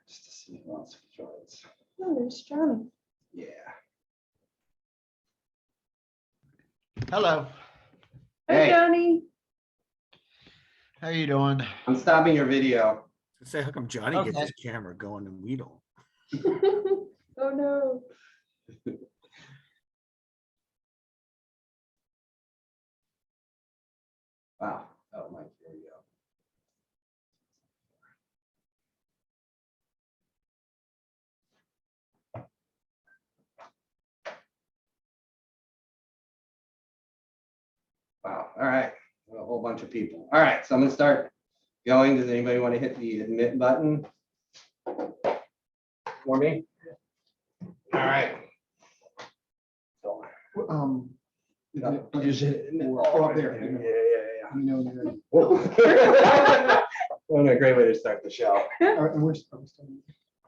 Just to see who else joins. Oh, there's Johnny. Yeah. Hello. Hi, Hey. Johnny. How you doing? I'm stopping your video. Say, how come Johnny gets Okay. his camera going and we don't? Oh no. Wow. Oh my, here we go. Wow. All right. A whole bunch of people. All right. So I'm going to start going. Does anybody want to hit the admit button for me? All right. So, You you just hit it. Oh, up there. Yeah. You know, you're ready. Whoa. What a great way to start the show. And we're still,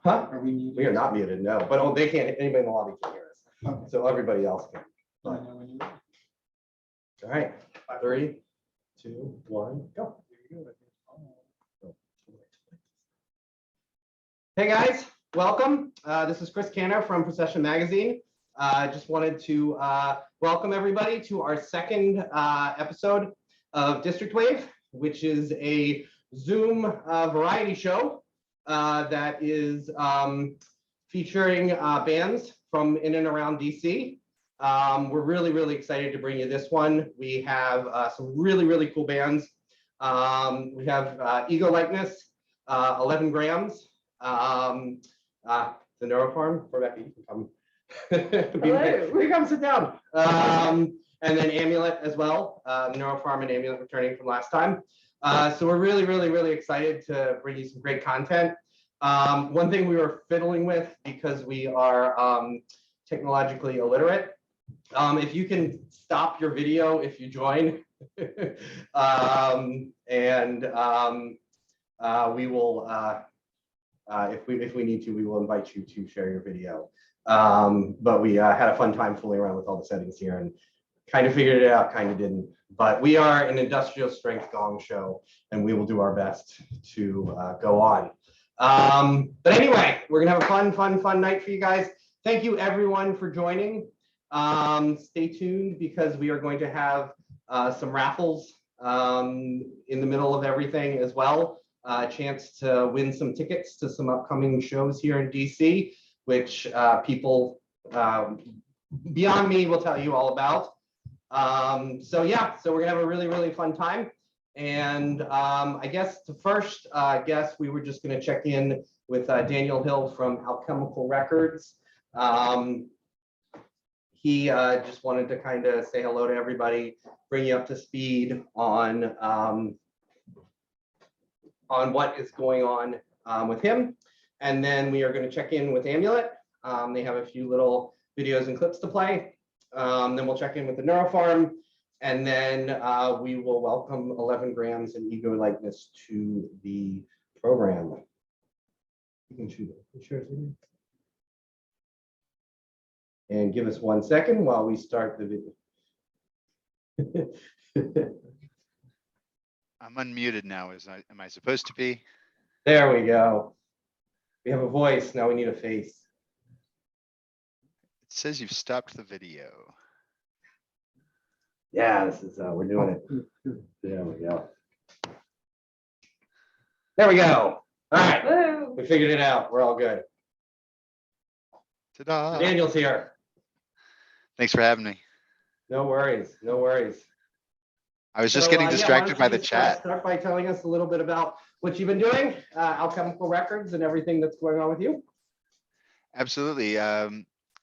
Huh? are we muted? We are not muted, no. But oh, they can't. Anybody in the lobby can hear us. Okay. So everybody else can. I know when you're ready. All right. 3, 2, 1, go. Hey guys, welcome. This is Chris Canner from Procession magazine. Just wanted to welcome everybody to our second episode of DistriCtWAVE, which is a Zoom variety show that is featuring bands from in and around DC. We're really excited to bring you this one. We have some really cool bands. We have Ego Likeness, 11Grams, the Neuro Farm. Rebecca, you can come. Hello. You come sit down. And then Amulet as well. Neuro Farm and Amulet returning from last time. So we're really excited to bring you some great content. One thing we were fiddling with because we are technologically illiterate. If you can stop your video if you join, we will, if we need to, we will invite you to share your video. But we had a fun time fooling around with all the settings here and kind of figured it out, kind of didn't. But we are an industrial strength gong show, and we will do our best to go on. But anyway, we're gonna have a fun night for you guys. Thank you everyone for joining. Stay tuned because we are going to have some raffles in the middle of everything as well. A chance to win some tickets to some upcoming shows here in DC, which people beyond me will tell you all about. So yeah, so we're gonna have a really fun time. And I guess the first guest, we were just gonna check in with Daniel Hill from Alchemical Records. He just wanted to kind of say hello to everybody, bring you up to speed on what is going on with him. And then we are going to check in with Amulet. They have a few little videos and clips to play. Then we'll check in with the Neuro Farm. And then we will welcome 11Grams and Ego Likeness to the program. You can shoot it. Sure. And give us 1 second while we start the video. I'm unmuted now. Am I supposed to be? There we go. We have a voice. Now we need a face. It says you've stopped the video. Yeah, this is we're doing it. There we go. There we go. All right, Hello. we figured it out. We're all good. Ta-da! Daniel's here. Thanks for having me. No worries. No worries. I was just So, getting yeah, why distracted don't by you the just, chat. Start by telling us a little bit about what you've been doing, Alchemical Records, and everything that's going on with you. Absolutely.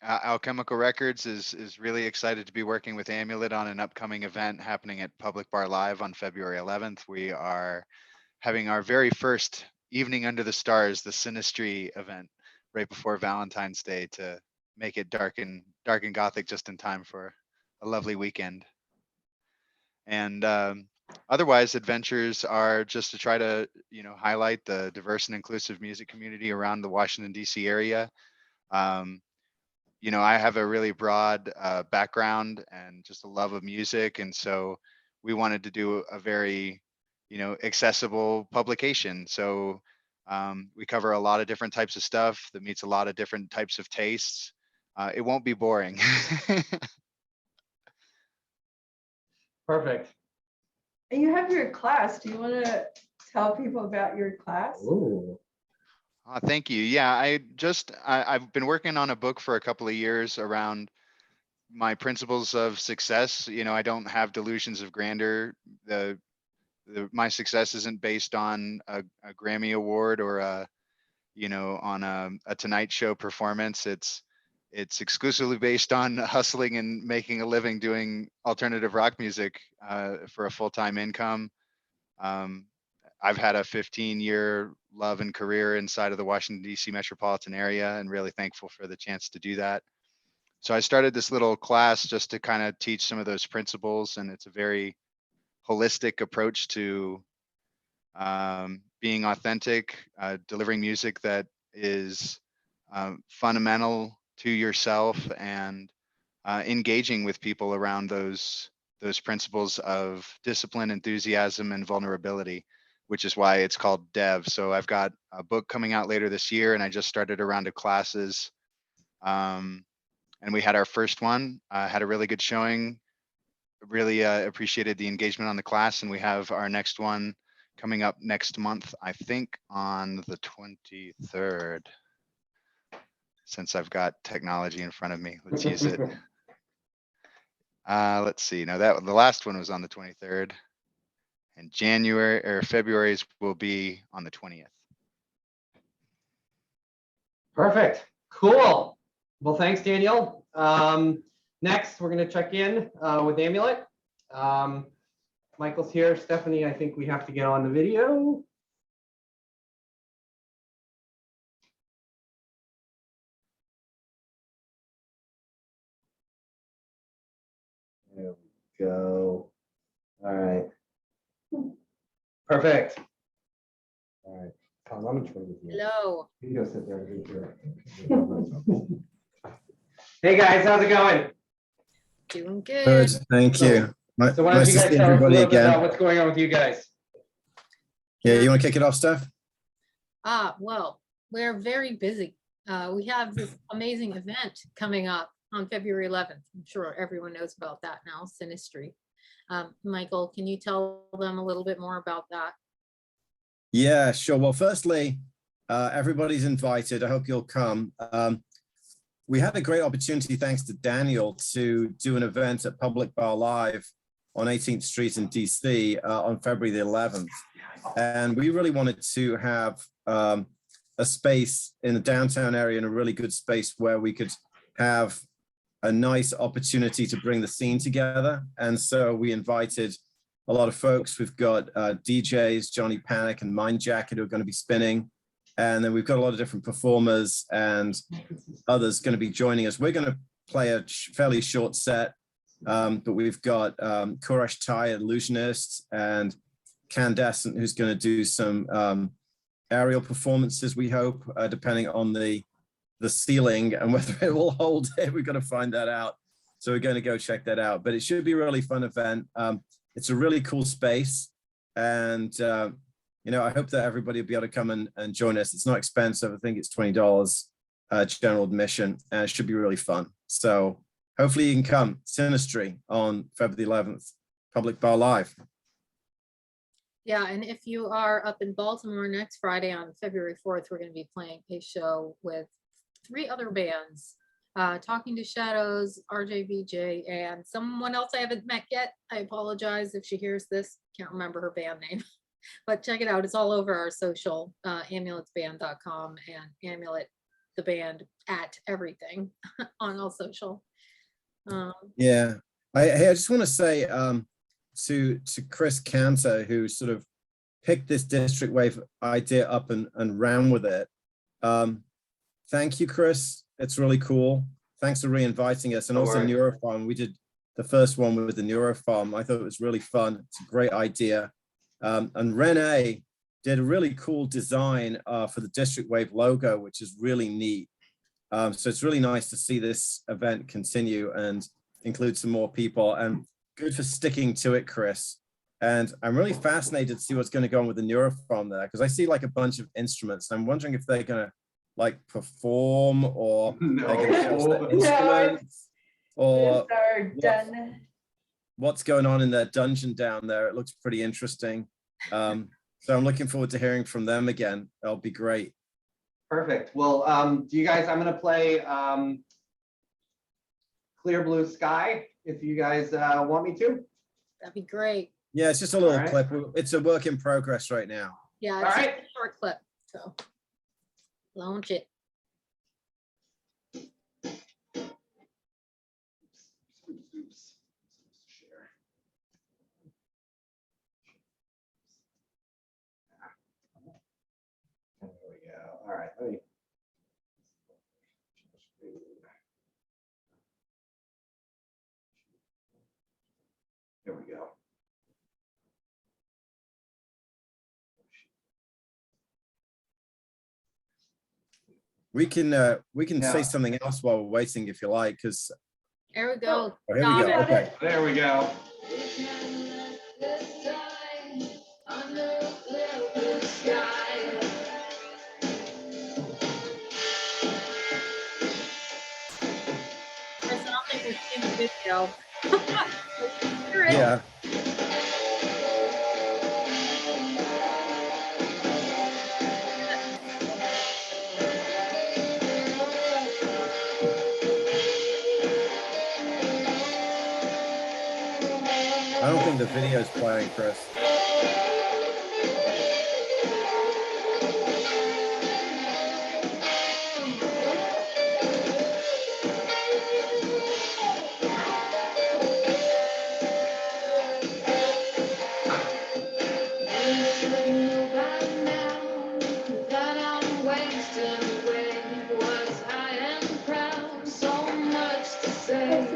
Alchemical Records is really excited to be working with Amulet on an upcoming event happening at Public Bar Live on February 11th. We are having our very first Evening Under the Stars, the Sinistry event, right before Valentine's Day to make it dark and gothic just in time for a lovely weekend. And otherwise, adventures are just to try to, highlight the diverse and inclusive music community around the Washington, D.C. area. I have a really broad background and just a love of music. And so we wanted to do a very, accessible publication. So We cover a lot of different types of stuff that meets a lot of different types of tastes. It won't be boring. Perfect. And you have your class. Do you want to tell people about your class? Ooh. Thank you. Yeah, I've been working on a book for a couple of years around my principles of success. You know, I don't have delusions of grandeur. My success isn't based on a Grammy award or on a Tonight Show performance. It's exclusively based on hustling and making a living doing alternative rock music for a full-time income. I've had a 15-year love and career inside of the Washington, D.C. metropolitan area, and really thankful for the chance to do that. So I started this little class just to kind of teach some of those principles, and it's a very holistic approach to being authentic, delivering music that is fundamental to yourself, and engaging with people around those principles of discipline, enthusiasm, and vulnerability, which is why it's called Dev. So I've got a book coming out later this year, and I just started a round of classes. And we had our first one, had a really good showing, really appreciated the engagement on the class, and we have our next one coming up next month, I think on the 23rd. Since I've got technology in front of me, let's use it. Let's see. No, the last one was on the 23rd, and February's will be on the 20th. Perfect. Cool. Well, thanks, Daniel. Next, we're going to check in with Amulet. Michael's here. Stephanie, I think we have to get on the video. There we go. All right. Perfect. All right. Tom, I'm in trouble with you. Hello. You can go sit there and do your. Hey guys, how's it going? Doing good. Good, thank So- you. So why don't Nice you to guys see tell us a everybody little bit about again. what's going on with you guys? Yeah, you want to kick it off, Steph? Well, we're very busy. We have this amazing event coming up on February 11th. I'm sure everyone knows about that now, Sinistry. Michael, can you tell them a little bit more about that? Yeah, sure. Well, firstly, everybody's invited. I hope you'll come. We had a great opportunity, thanks to Daniel, to do an event at Public Bar Live on 18th Street in DC on February the 11th. And we really wanted to have a space in the downtown area, in a really good space where we could have a nice opportunity to bring the scene together. And so we invited a lot of folks. We've got DJs, Johnny Panic and Mind Jacket, who are going to be spinning. And then we've got a lot of different performers and others going to be joining us. We're going to play a fairly short set, but we've got Koresh Tai, Illusionist, and Candescent, who's going to do some aerial performances, we hope, depending on the ceiling and whether it will hold it. We've got to find that out. So we're going to go check that out. But it should be a really fun event. It's a really cool space. And, I hope that everybody will be able to come and join us. It's not expensive. I think it's $20 general admission, and it should be really fun. So hopefully you can come. Sinistry on February 11th, Public Bar Live. Yeah, and if you are up in Baltimore next Friday on February 4th, we're going to be playing a show with 3 other bands, Talking to Shadows, RJVJ, and someone else I haven't met yet. I apologize if she hears this. Can't remember her band name. But check it out. It's all over our social, amuletsband.com and Amulet, the band, at everything on all social. Yeah, I just want to say to Chris Cantor, who sort of picked this DistriCtWAVE idea up and ran with it. Thank you, Chris. It's really cool. Thanks for re-inviting us. And No also worries. Neurofarm. We did the first one with the Neurofarm. I thought it was really fun. It's a great idea. And Renee did a really cool design for the DistriCtWAVE logo, which is really neat. So it's really nice to see this event continue and include some more people. And good for sticking to it, Chris. And I'm really fascinated to see what's going to go on with the Neuro farm there, because I see like a bunch of instruments. I'm wondering if they're going to like perform or they're going to show us their No. instruments or These are done. what's going on in their dungeon down there. It looks pretty interesting. So I'm looking forward to hearing from them again. That'll be great. Perfect. Well, do you guys, I'm gonna play Clear Blue Sky if you guys want me to. That'd be great. Yeah, it's just a little All right. clip. It's a work in progress right now. Yeah, All it's right. a short clip, so launch it. Oops. Share. There we go. All right, let me. Here we go. We can Yeah. say something else while we're waiting if you like, because There we go. here we Got go. it. Okay. There we go. Chris, I don't think we've seen the video. Hear it. Yeah. I don't think the video's playing, Chris.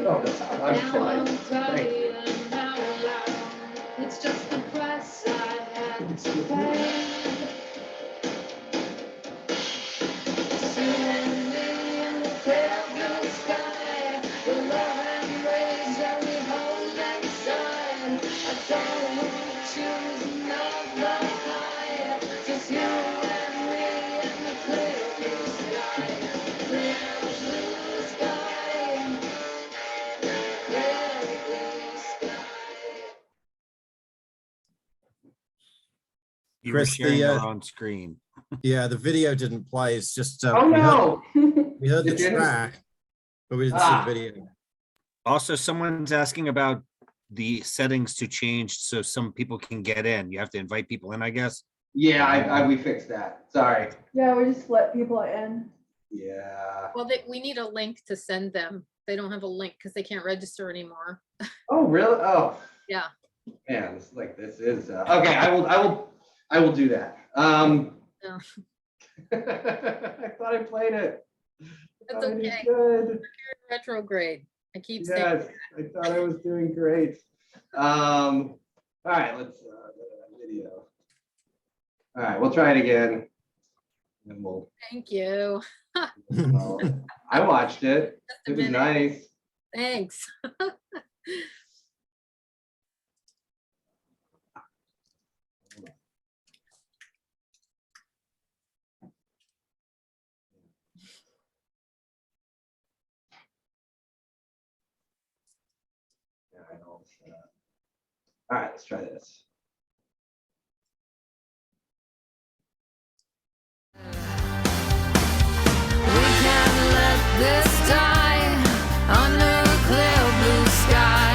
Oh, I'm fine. Thank you. It's just the price I had to pay. Soon in the clear blue sky, the love and rays that we hold inside. I don't want to choose another high, just you and me in the clear blue sky. Clear blue sky. Clear blue sky. You were Chris, sharing the, our own screen. Yeah, the video didn't play. It's just Oh, we heard the It didn't? track, but we didn't Ah. see the video. Also, someone's asking about the settings to change so some people can get in. You have to invite people in, I guess. Yeah, we fixed that. Sorry. Yeah, we just let people in. Yeah. Well, we need a link to send them. They don't have a link because they can't register anymore. Oh, really? Oh. Yeah. Man, this is okay. I will do that. Yeah. I thought I played it. I That's thought I did okay. Good. Retrograde. I keep saying. Yes, I thought I was doing great. All right, let's video. All right, we'll try it again. And we'll. Thank you. I watched it. Just a It was minute. nice. Thanks. Yeah, I know. All right, let's try this. We can't let this die under a clear blue sky.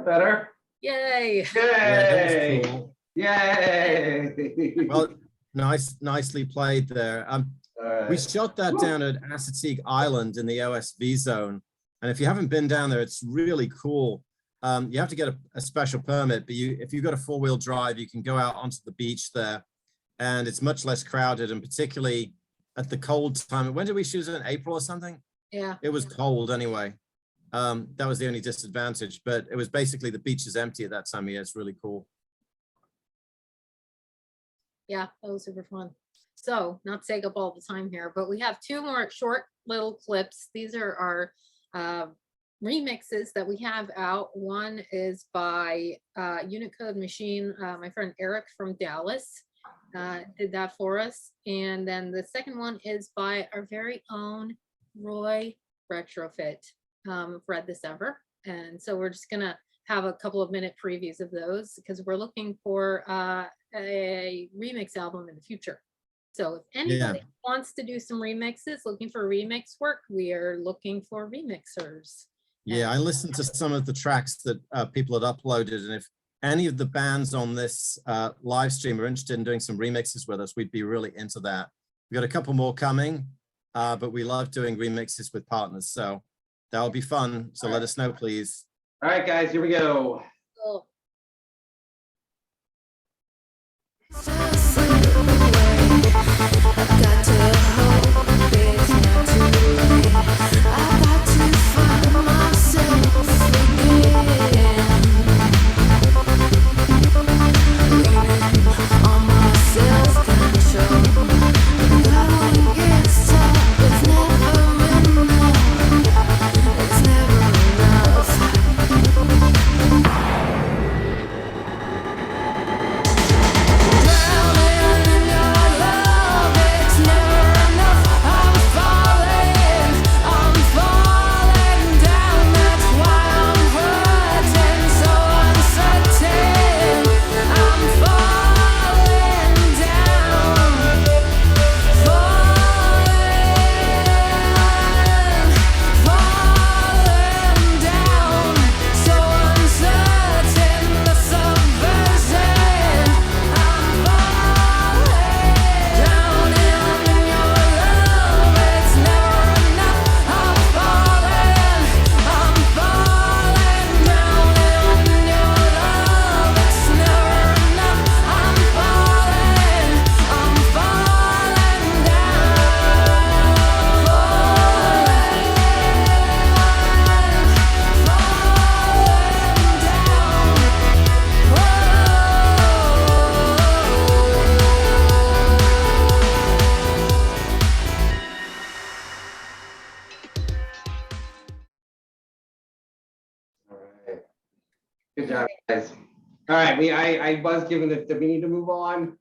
that better? Yay. Yeah, that was Yay! cool. Yay! Well, nicely played there. All We right. shot that down at Assateague Island in the OSV zone. And if you haven't been down there, it's really cool. You have to get a special permit, but if you've got a 4-wheel drive, you can go out onto the beach there, and it's much less crowded, and particularly at the cold time. When did we shoot it? In April or something? Yeah. It was cold anyway. That was the only disadvantage, but it was basically the beach is empty at that time of year. It's really cool. Yeah, that was super fun. So not to take up all the time here, but we have 2 more short little clips. These are our remixes that we have out. One is by Unicode Machine. My friend Eric from Dallas did that for us. And then the second one is by our very own Roy Retrofit. Read this ever. And so we're just gonna have a couple of minute previews of those because we're looking for a remix album in the future. So if anybody wants to do some remixes, looking for remix work, we are looking for remixers. Yeah, I listened to some of the tracks that people had uploaded, and if any of the bands on this live stream are interested in doing some remixes with us, we'd be really into that. We've got a couple more coming, but we love doing remixes with partners, so that'll be fun. So let us know, please. All right, guys, here we go. Cool. Good job, guys. All right, I was given that we need to move on.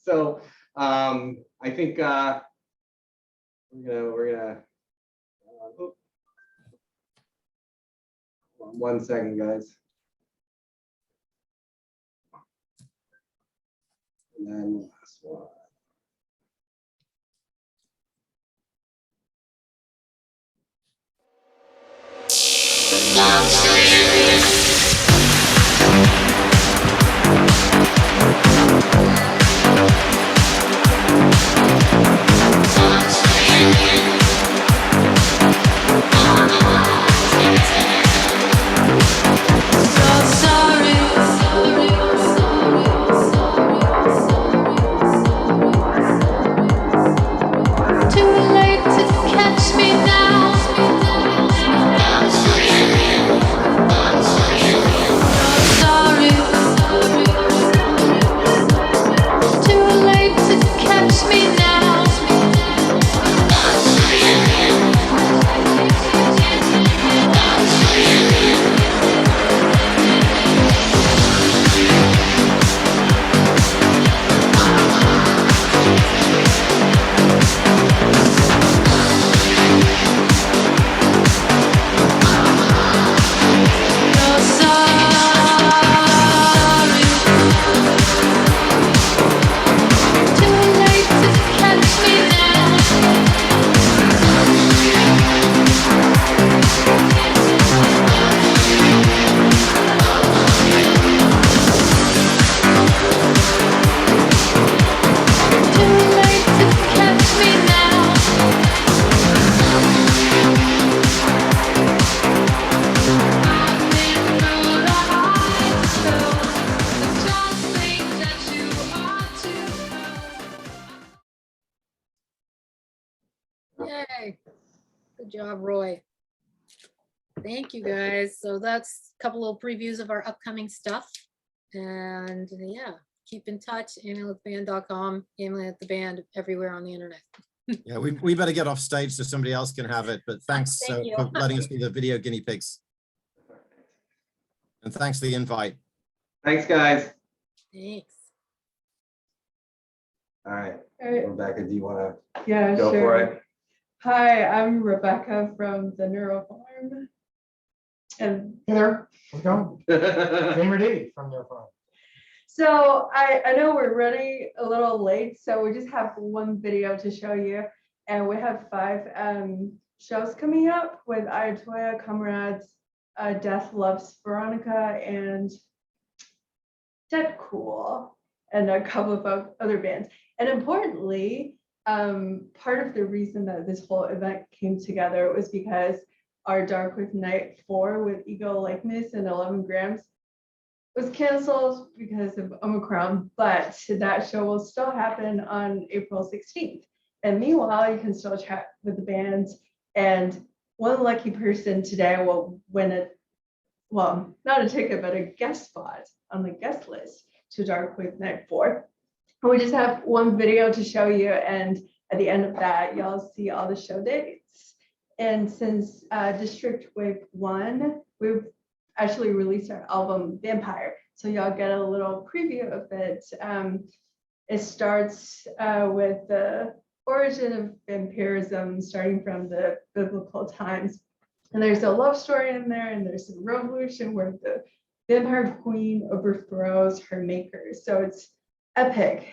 So I think we're gonna 1 second, guys. And then last one. Yay. Good job, Roy. Thank you, guys. So that's a couple little previews of our upcoming stuff. And yeah, keep in touch, amulettheband.com, Amulet the Band everywhere on the internet. Yeah, we better get off stage so somebody else can have it, but thanks Thank you. for letting us be the video guinea pigs. And thanks for the invite. Thanks, guys. Thanks. All right, All right. Rebecca, do you want Yeah, to go sure. for it? Hi, I'm Rebecca from the Neuro farm. And Hey there, how's it going? Gamer D from their farm. so I know we're running a little late, so we just have one video to show you. And we have 5 shows coming up with Ayatoya, Comrades, Death Loves Veronica, and Dead Cool, and a couple of other bands. And importantly, part of the reason that this whole event came together was because our Darkwave Night 4 with Ego Likeness and 11Grams was canceled because of Omicron, but that show will still happen on April 16th. And meanwhile, you can still chat with the bands, and one lucky person today will win it. Well, not a ticket, but a guest spot on the guest list to Darkwave Night 4. And we just have one video to show you, and at the end of that, y'all see all the show dates. And since DistriCtWAVE 1, we've actually released our album Vampire, so y'all get a little preview of it. It starts with the origin of vampirism, starting from the biblical times. And there's a love story in there, and there's a revolution where the vampire queen overthrows her makers. So it's epic.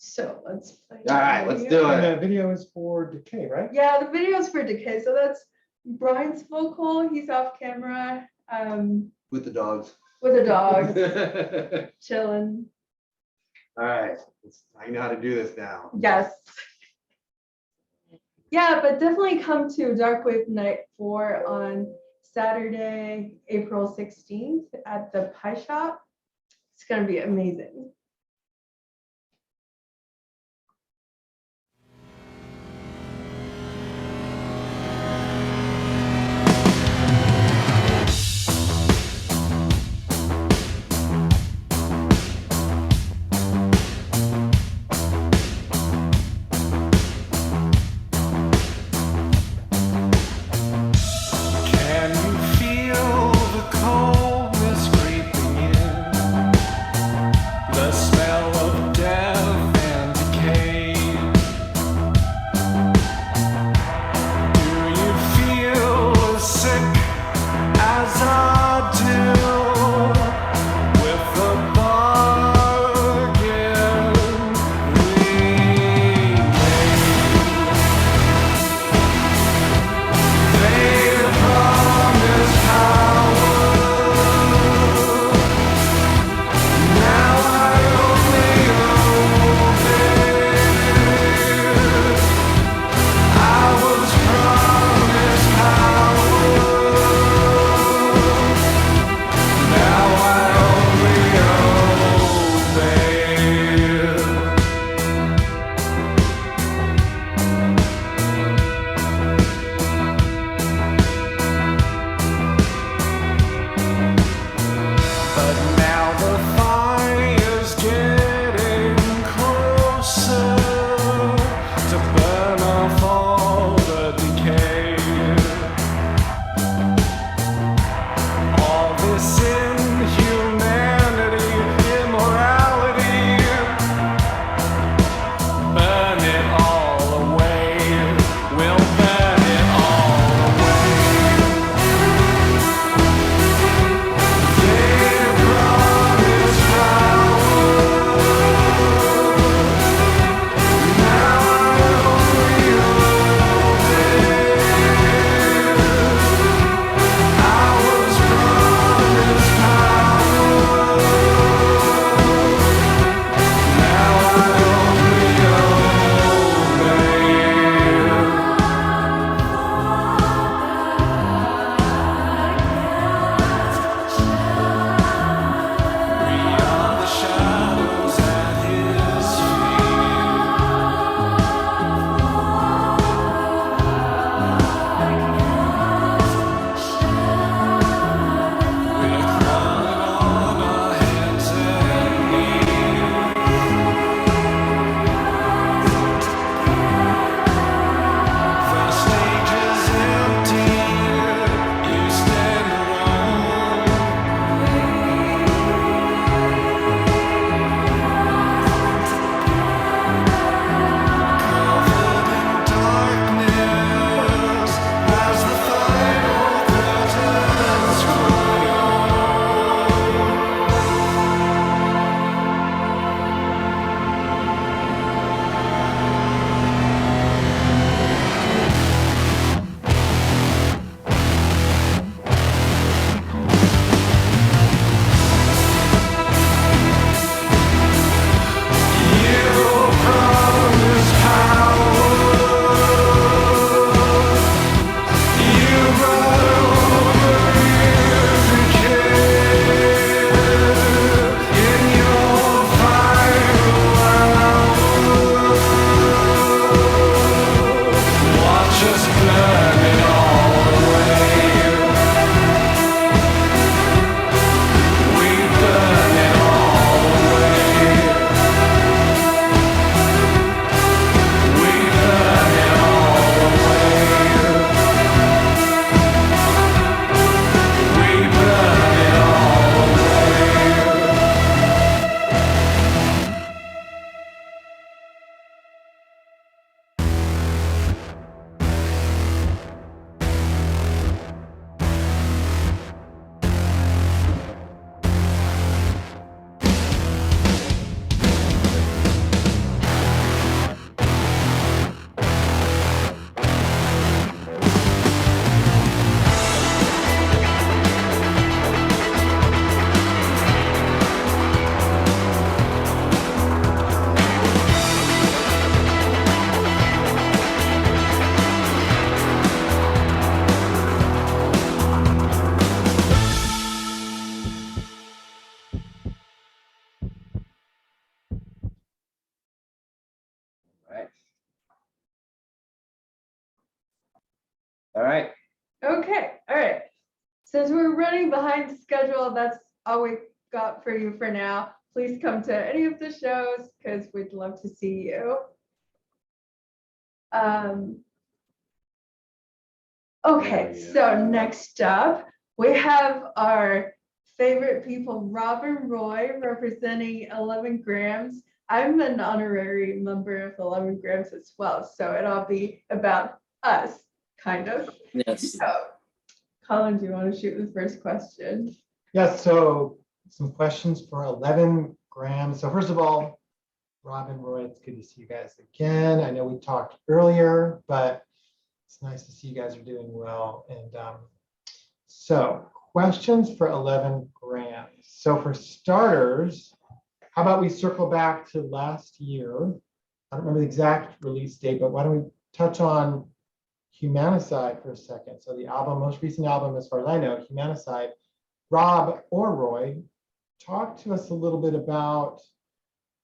So let's play. All right, let's do And it. the video is for Decay, right? Yeah, the video's for Decay. So that's Brian's vocal. He's off camera With the dogs. with a dog, All chilling. right, I know how to do this now. Yes. Yeah, but definitely come to Darkwave Night 4 on Saturday, April 16th at the Pie Shop. It's gonna be amazing. Can you feel the coldness creeping in? The All right. Okay, all right. Since we're running behind schedule, that's all we got for you for now. Please come to any of the shows because we'd love to see you. Okay, so next up, we have our favorite people, Rob and Roy, representing 11Grams. I'm an honorary member of 11Grams as well, so it'll be about us, kind of. Yes. So, Colin, do you want to shoot the first question? Yes, so some questions for 11Grams. So first of all, Rob and Roy, it's good to see you guys again. I know we talked earlier, but it's nice to see you guys are doing well. And so questions for 11Grams. So for starters, how about we circle back to last year? I don't remember the exact release date, but why don't we touch on Humanicide for a second? So the album, most recent album, as far as I know, Humanicide. Rob or Roy, talk to us a little bit about,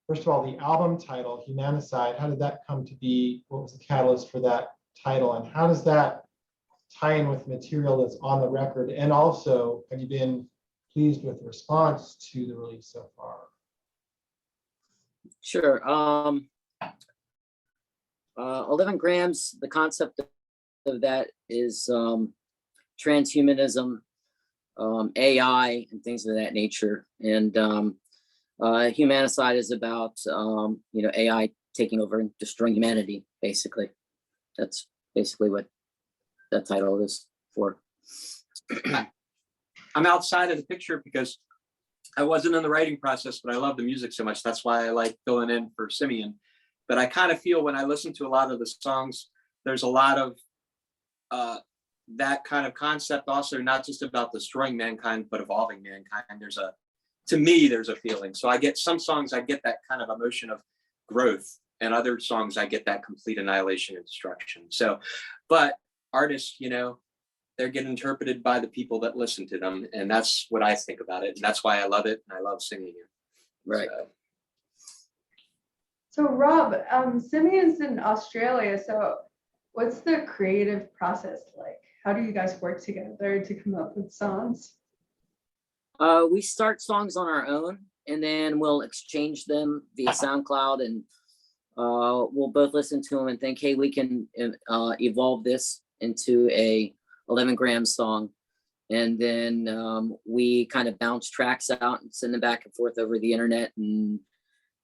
first of all, the album title, Humanicide. How did that come to be? What was the catalyst for that title? And how does that tie in with material that's on the record? And also, have you been pleased with the response to the release so far? Sure. 11Grams, the concept of that is transhumanism, AI, and things of that nature. And Humanicide is about AI taking over and destroying humanity, basically. That's basically what that title is for. I'm outside of the picture because I wasn't in the writing process, but I love the music so much. That's why I like filling in for Simeon. But I kind of feel when I listen to a lot of the songs, there's a lot of that kind of concept also, not just about destroying mankind, but evolving mankind. To me, there's a feeling. So I get some songs, I get that kind of emotion of growth, and other songs, I get that complete annihilation and destruction. So, but artists, they're getting interpreted by the people that listen to them. And that's what I think about it. And that's why I love it. And I love singing it. Right. So Rob, Simeon's in Australia. So what's the creative process like? How do you guys work together to come up with songs? We start songs on our own, and then we'll exchange them via SoundCloud, and we'll both listen to them and think, hey, we can evolve this into a 11Grams song. And then we kind of bounce tracks out and send them back and forth over the internet. And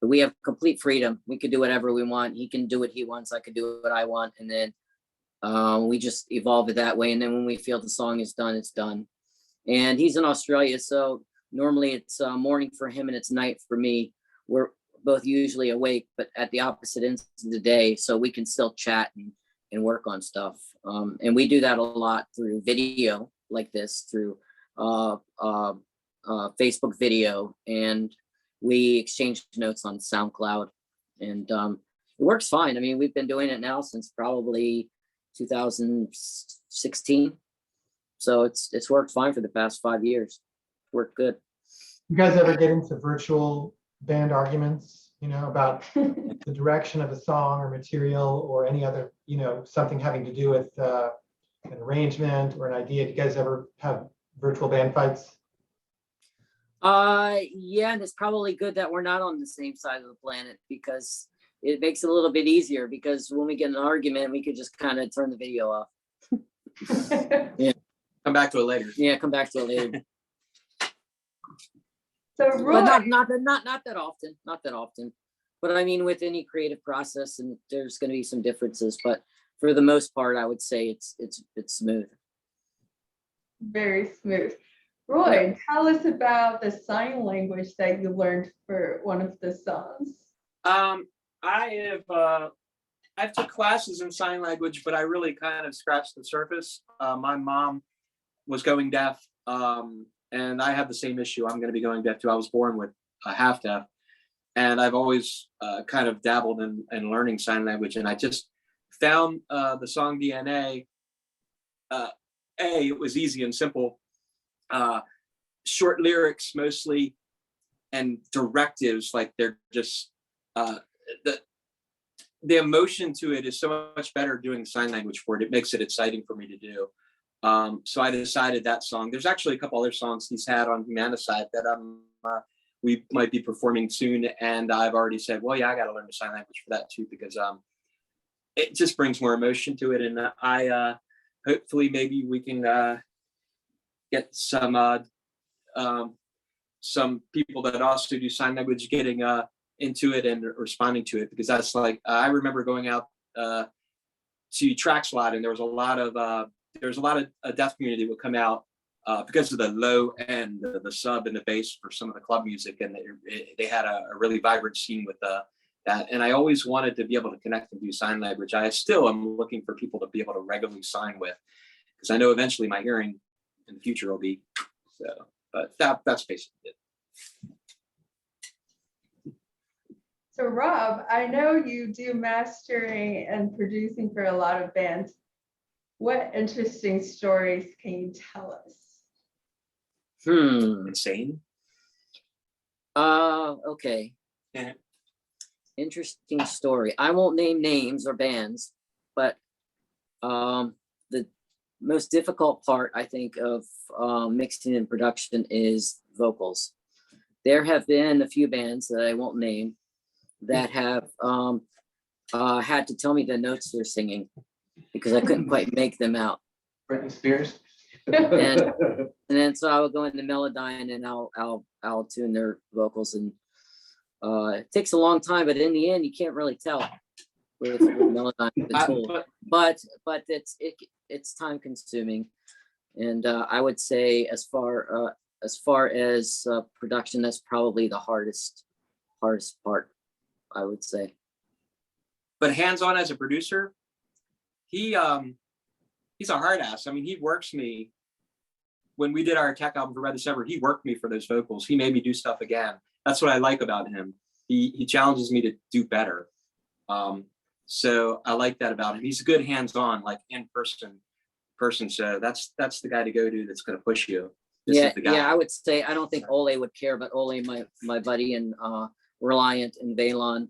we have complete freedom. We can do whatever we want. He can do what he wants. I can do what I want. And then we just evolve it that way. And then when we feel the song is done, it's done. And he's in Australia, so normally it's morning for him and it's night for me. We're both usually awake, but at the opposite ends of the day, so we can still chat and work on stuff. And we do that a lot through video like this, through Facebook video, and we exchange notes on SoundCloud, and it works fine. I mean, we've been doing it now since probably 2016. So it's worked fine for the past 5 years. Worked good. You guys ever get into virtual band arguments, about the direction of a song or material or any other, something having to do with an arrangement or an idea? Do you guys ever have virtual band fights? Yeah, and it's probably good that we're not on the same side of the planet, because it makes it a little bit easier, because when we get in an argument, we could just kind of turn the video off. Yeah. Come back to it later. Yeah, come back to it later. So Roy, But not that often, not that often. But I mean, with any creative process, and there's going to be some differences, but for the most part, I would say it's smooth. very smooth. Roy, tell us about the sign language that you learned for one of the songs. I've took classes in sign language, but I really kind of scratched the surface. My mom was going deaf, and I have the same issue. I'm going to be going deaf too. I was born with a half deaf, and I've always kind of dabbled in learning sign language. And I just found the song DNA. It was easy and simple, short lyrics mostly, and directives, like they're just the emotion to it is so much better doing sign language for it. It makes it exciting for me to do. So I decided that song. There's actually a couple other songs he's had on Humanicide that we might be performing soon, and I've already said, well, yeah, I got to learn the sign language for that too, because it just brings more emotion to it, and I hopefully maybe we can get some people that also do sign language getting into it and responding to it, because that's like I remember going out to tracks a lot, and there was a lot of deaf community would come out because of the low end, the sub and the bass for some of the club music, and they had a really vibrant scene with that. And I always wanted to be able to connect and do sign language. I still am looking for people to be able to regularly sign with, because I know eventually my hearing in the future will be so. But that's basically it. So Rob, I know you do mastering and producing for a lot of bands. What interesting stories can you tell us? Insane. Okay. Yeah. Interesting story. I won't name names or bands, but the most difficult part, I think, of mixing and production is vocals. There have been a few bands that I won't name that have had to tell me the notes they're singing because I couldn't quite make them out. Britney Spears. And then so I will go into Melodyne and I'll tune their vocals, and it takes a long time, but in the end you can't really tell with Melodyne, the tool. But it's time consuming, and I would say as far as production, that's probably the hardest part, I would say. But hands-on as a producer, he's a hard ass. I mean, he works me. When we did our Attack album for Red December, he worked me for those vocals. He made me do stuff again. That's what I like about him. He challenges me to do better. So I like that about him. He's a good hands-on, like in person. So that's the guy to go to. That's going to push you. Yeah, I would say I don't think Ole would care, but Ole, my buddy, and Reliant and Valon,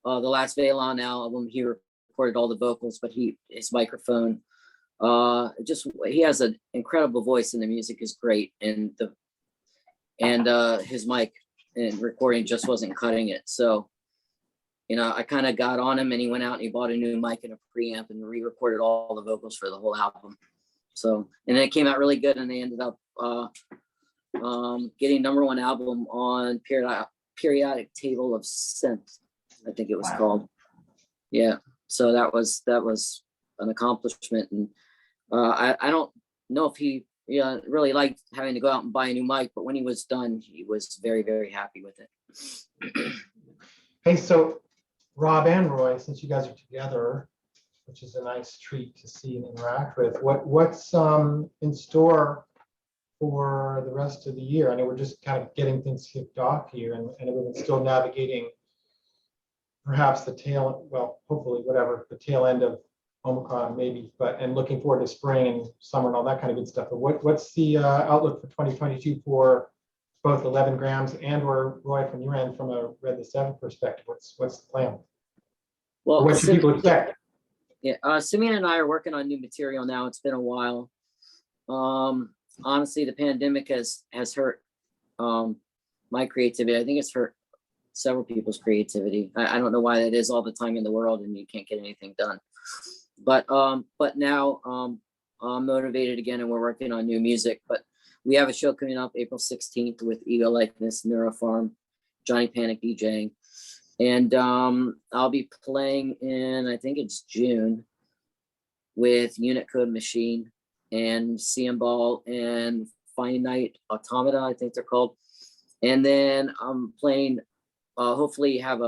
the last Valon album, he recorded all the vocals, but his microphone, he has an incredible voice, and the music is great, and his mic and recording just wasn't cutting it. So, I kind of got on him, and he went out and he bought a new mic and a preamp and re-recorded all the vocals for the whole album. So, and then it came out really good, and they ended up getting #1 album on periodic table of synth, I think it was called. Yeah, so that was an accomplishment, and I don't know if he really liked having to go out and buy a new mic, but when he was done, he was very, very happy with it. Hey, so Rob and Roy, since you guys are together, which is a nice treat to see and interact with, what's in store for the rest of the year? I know we're just kind of getting things kicked off here, and everyone's still navigating perhaps hopefully the tail end of Omicron maybe, and looking forward to spring and summer and all that kind of good stuff. But what's the outlook for 2022 for both 11Grams and or Roy, from your end, from a Red the 7th perspective? What's the plan? Well, what should people expect? Yeah, Simeon and I are working on new material now. It's been a while. Honestly, the pandemic has hurt my creativity. I think it's hurt several people's creativity. I don't know why that is all the time in the world and you can't get anything done. But now I'm motivated again, and we're working on new music. But we have a show coming up April 16th with Ego Likeness, Neuro, Johnny Panic DJing. And I'll be playing in, I think it's June, with Unit Code Machine and CM Ball and Finite Automata, I think they're called. And then I'm playing, hopefully have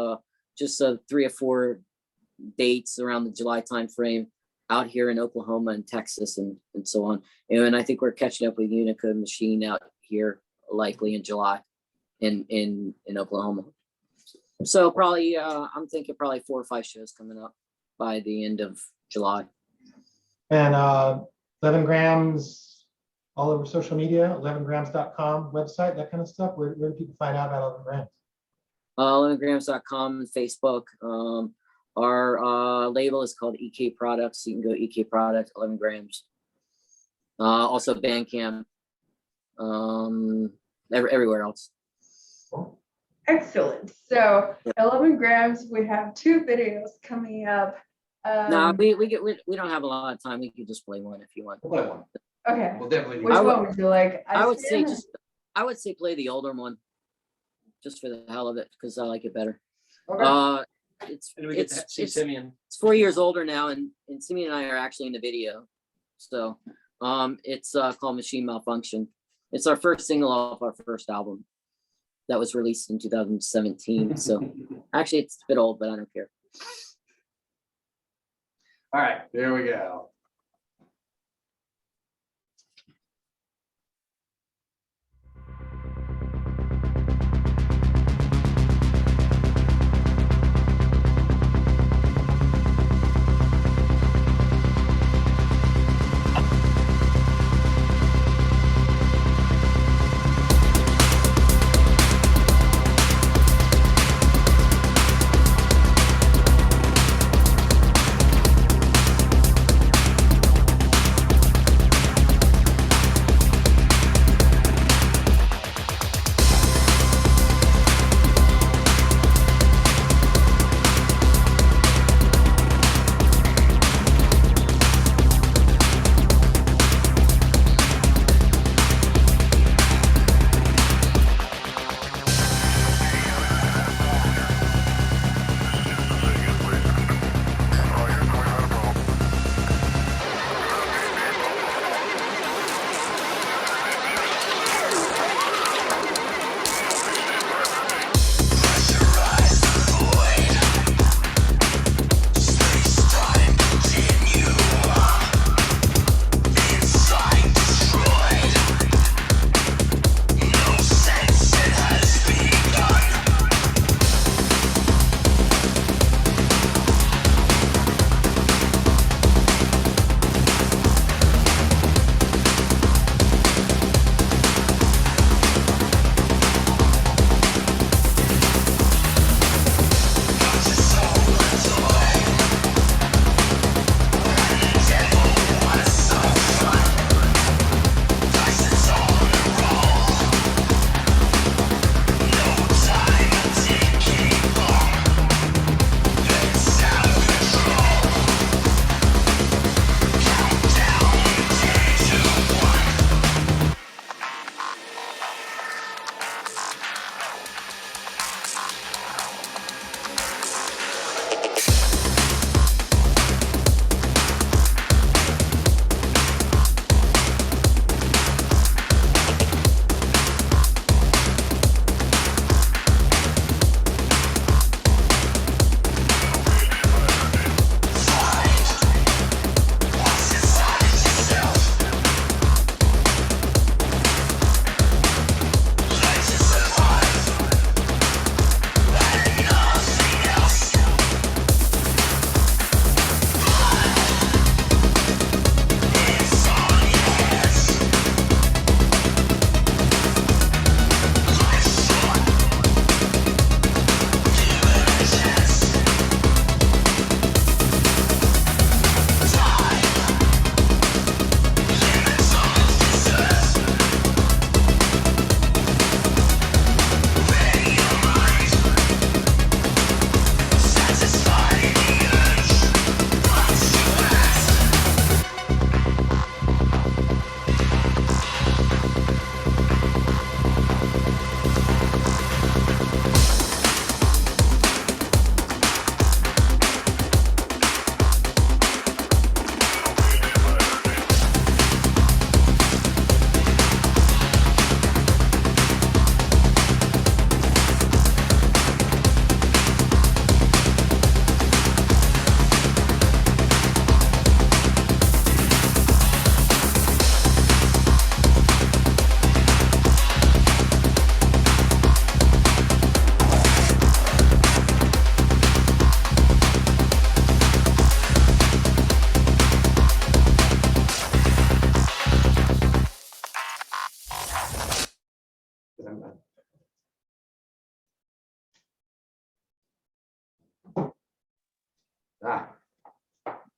just 3 or 4 dates around the July timeframe out here in Oklahoma and Texas and so on. And I think we're catching up with Unit Code Machine out here likely in July in Oklahoma. So probably, I'm thinking probably 4 or 5 shows coming up by the end of July. And 11Grams all over social media, 11grams.com website, that kind of stuff. Where do people find out about 11Grams? 11grams.com, Facebook, Our label is called EK Products. You can go EK Products, 11 grams. Also Bandcamp, everywhere else. Excellent. So 11 grams, we have 2 videos coming up. No, we don't have a lot of time. We could just play one if you want. We'll play one. Okay. We'll definitely. Which I would- one would you like? I would say Iceman? I would say play the older one, just for the hell of it, because I like it better. Okay. It's And we get to see Simeon. it's 4 years older now, and Simeon and I are actually in the video. So it's called Machine Malfunction. It's our first single off our first album that was released in 2017. So actually it's a bit old, but I don't care. All right, there we go.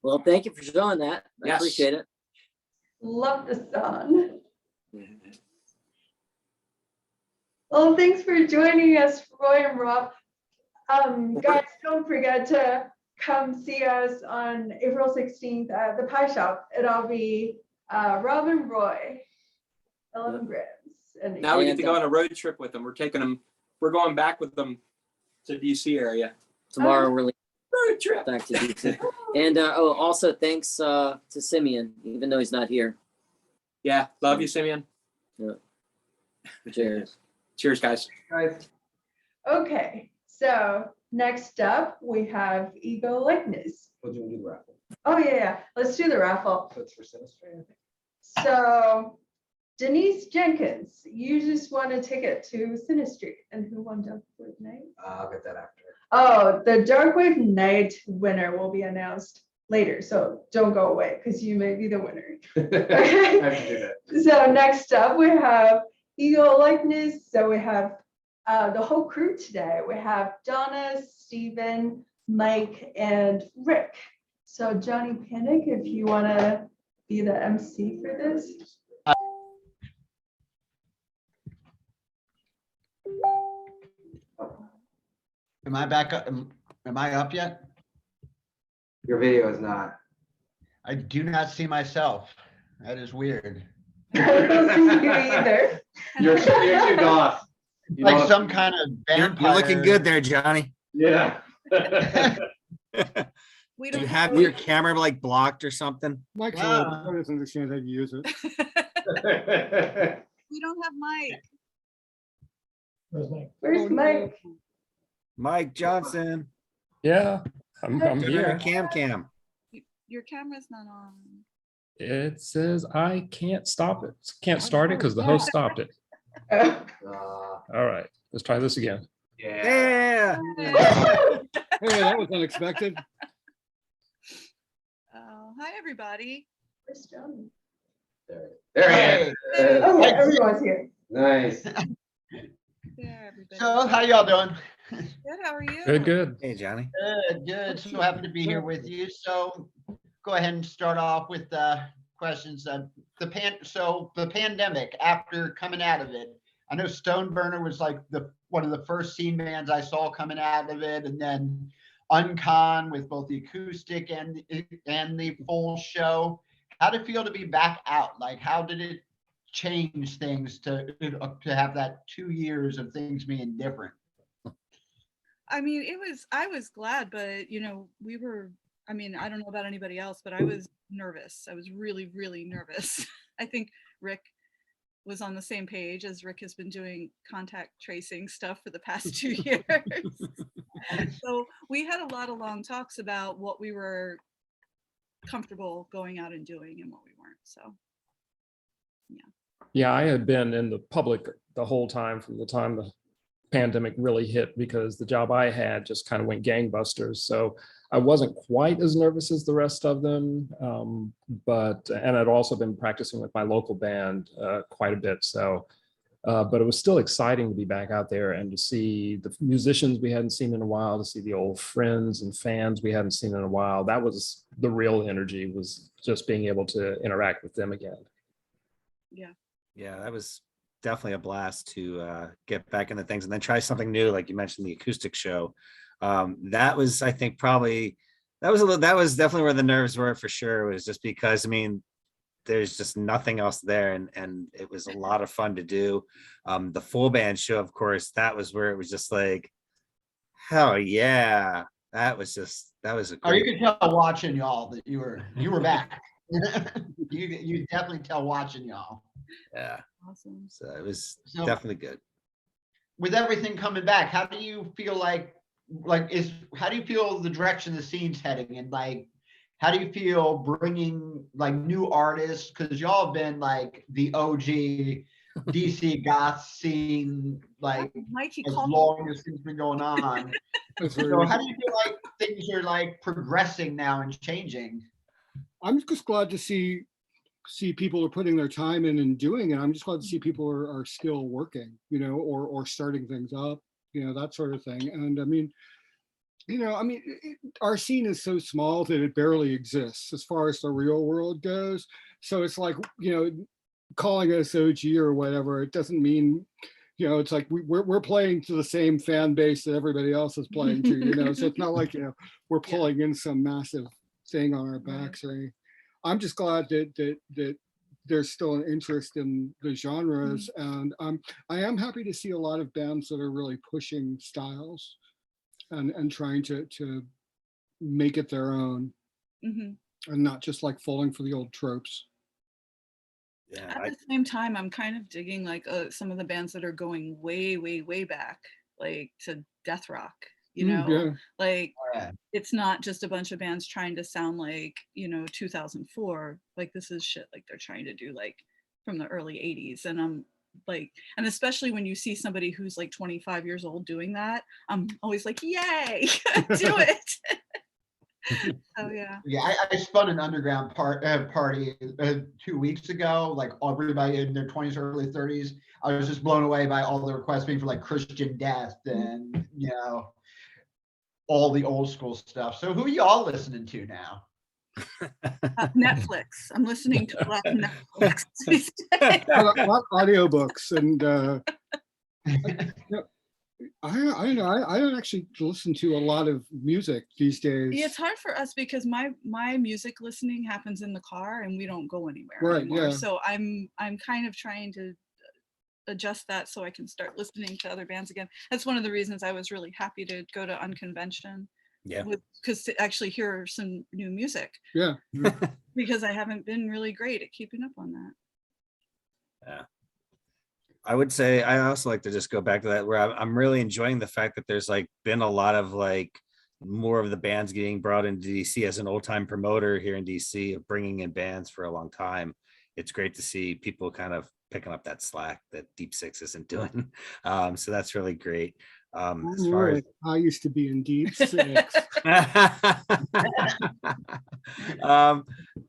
Well, thank you for showing that. I Yes. appreciate it. Love the song. Well, thanks for joining us, Roy and Rob. Guys, don't forget to come see us on April 16th at the Pie Shop. It'll be Rob and Roy, 11 grams. And Now we get to And, go on a road trip with them. We're going back with them to DC area. Tomorrow we're leaving Road trip. back to DC. And also thanks to Simeon, even though he's not here. Yeah, love you, Simeon. Cheers. Cheers, guys. Guys, Okay, so next up we have Ego Likeness. we'll do the raffle. Oh yeah, let's do the raffle. So it's for Sinistry, I think. So Denise Jenkins, you just won a ticket to Sinistry, and who won Darkwave Night? I'll get that after. Oh, the Darkwave Night winner will be announced later, so don't go away because you may be the winner. I have to do that. So next up we have Ego Likeness. So we have the whole crew today. We have Donna, Stephen, Mike, and Rick. So Johnny Panic, if you want to be the MC for this. Am I back up? Am I up yet? Your video is not. I do not see myself. That is weird. I don't see you either. You're too goth. You Like know- some kind of vampire. You're looking good there, Johnny. Yeah. We Do don't you have your camera like blocked or something? Mike's Wow. old. I doesn't understand how to use it. we don't have Mike. Where's Mike? Where's Mike? Mike Johnson. Yeah, I'm Turn on your here. cam. Your camera's not on. It says I can't stop it. Can't start it because the host stopped it. Oh. All right, let's try this again. Yeah. Yeah. Hey, that was unexpected. Hi, everybody. Where's Johnny? There he is. Oh, yeah, everyone's here. Nice. There, everybody. So how y'all doing? Good, how are you? Good, good. Hey, Johnny. Good, good. So happy to be here with you. So go ahead and start off with questions. The pandemic, after coming out of it, I know Stoneburner was like one of the first scene bands I saw coming out of it, and then Uncon with both the acoustic and the full show. How did it feel to be back out? Like, how did it change things to have that 2 years of things being different? I mean, I was glad, but I mean, I don't know about anybody else, but I was nervous. I was really, really nervous. I think Rick was on the same page, as Rick has been doing contact tracing stuff for the past 2 years. So we had a lot of long talks about what we were comfortable going out and doing and what we weren't. So Yeah, I had been in the public the whole time from the time the pandemic really hit, because the job I had just kind of went gangbusters. So I wasn't quite as nervous as the rest of them, and I'd also been practicing with my local band quite a bit. So, but it was still exciting to be back out there and to see the musicians we hadn't seen in a while, to see the old friends and fans we hadn't seen in a while. That was the real energy, was just being able to interact with them again. Yeah, that was definitely a blast to get back into things and then try something new. Like you mentioned, the acoustic show. That was, I think, probably that was definitely where the nerves were for sure. It was just because, I mean, there's just nothing else there, and it was a lot of fun to do. The full band show, of course, that was where it was just like, hell yeah, that was a Oh, you great. could tell watching y'all that you were back. You definitely tell watching y'all. Yeah, awesome. so it was So- definitely good. With everything coming back, how do you feel how do you feel the direction the scene's heading, and like, how do you feel bringing like new artists? Because y'all have been like the OG DC goth scene, like Mikey as called me. long as things been going on. That's very So how nice. do you feel like things are like progressing now and changing? I'm just glad to see people are putting their time in and doing it. I'm just glad to see people are still working, or starting things up, that sort of thing. And I mean, you know, I mean, our scene is so small that it barely exists as far as the real world goes. So it's like, you know, calling us OG or whatever, it doesn't mean, you know, it's like we're playing to the same fan base that everybody else is playing to, you know, so it's not like, you know, we're pulling in some massive thing on our backs or anything. I'm just glad that there's still an interest in the genres, and I am happy to see a lot of bands that are really pushing styles and trying to make it their own, and not just like falling for the old tropes. Yeah, At the same time, I'm kind of digging like some of the bands that are going way, way, way back, like to death rock, you know, Yeah. like it's not just a bunch of bands trying to sound like, you know, 2004. Like this is shit like they're trying to do like from the early 80s. And I'm like, and especially when you see somebody who's like 25 years old doing that, I'm always like, yay, do it. Oh yeah. Yeah, I spun an underground party 2 weeks ago, like everybody in their 20s, early 30s. I was just blown away by all the requests being for like Christian death and, you know, all the old school stuff. So who are y'all listening to now? Netflix. I'm listening to a lot of Netflix these days. A lot of audiobooks and I don't actually listen to a lot of music these days. Yeah, it's hard for us because my music listening happens in the car and we don't go anywhere Right, anymore. yeah. So I'm kind of trying to adjust that so I can start listening to other bands again. That's one of the reasons I was really happy to go to Unconvention. Yeah. Because to actually hear some new music. Yeah. Because I haven't been really great at keeping up on that. Yeah. I would say I also like to just go back to that where I'm really enjoying the fact that there's like been a lot of like more of the bands getting brought into DC. As an old time promoter here in DC of bringing in bands for a long time, it's great to see people kind of picking up that slack that Deep Six isn't doing. So that's really great. As far as I used to be in Deep Six.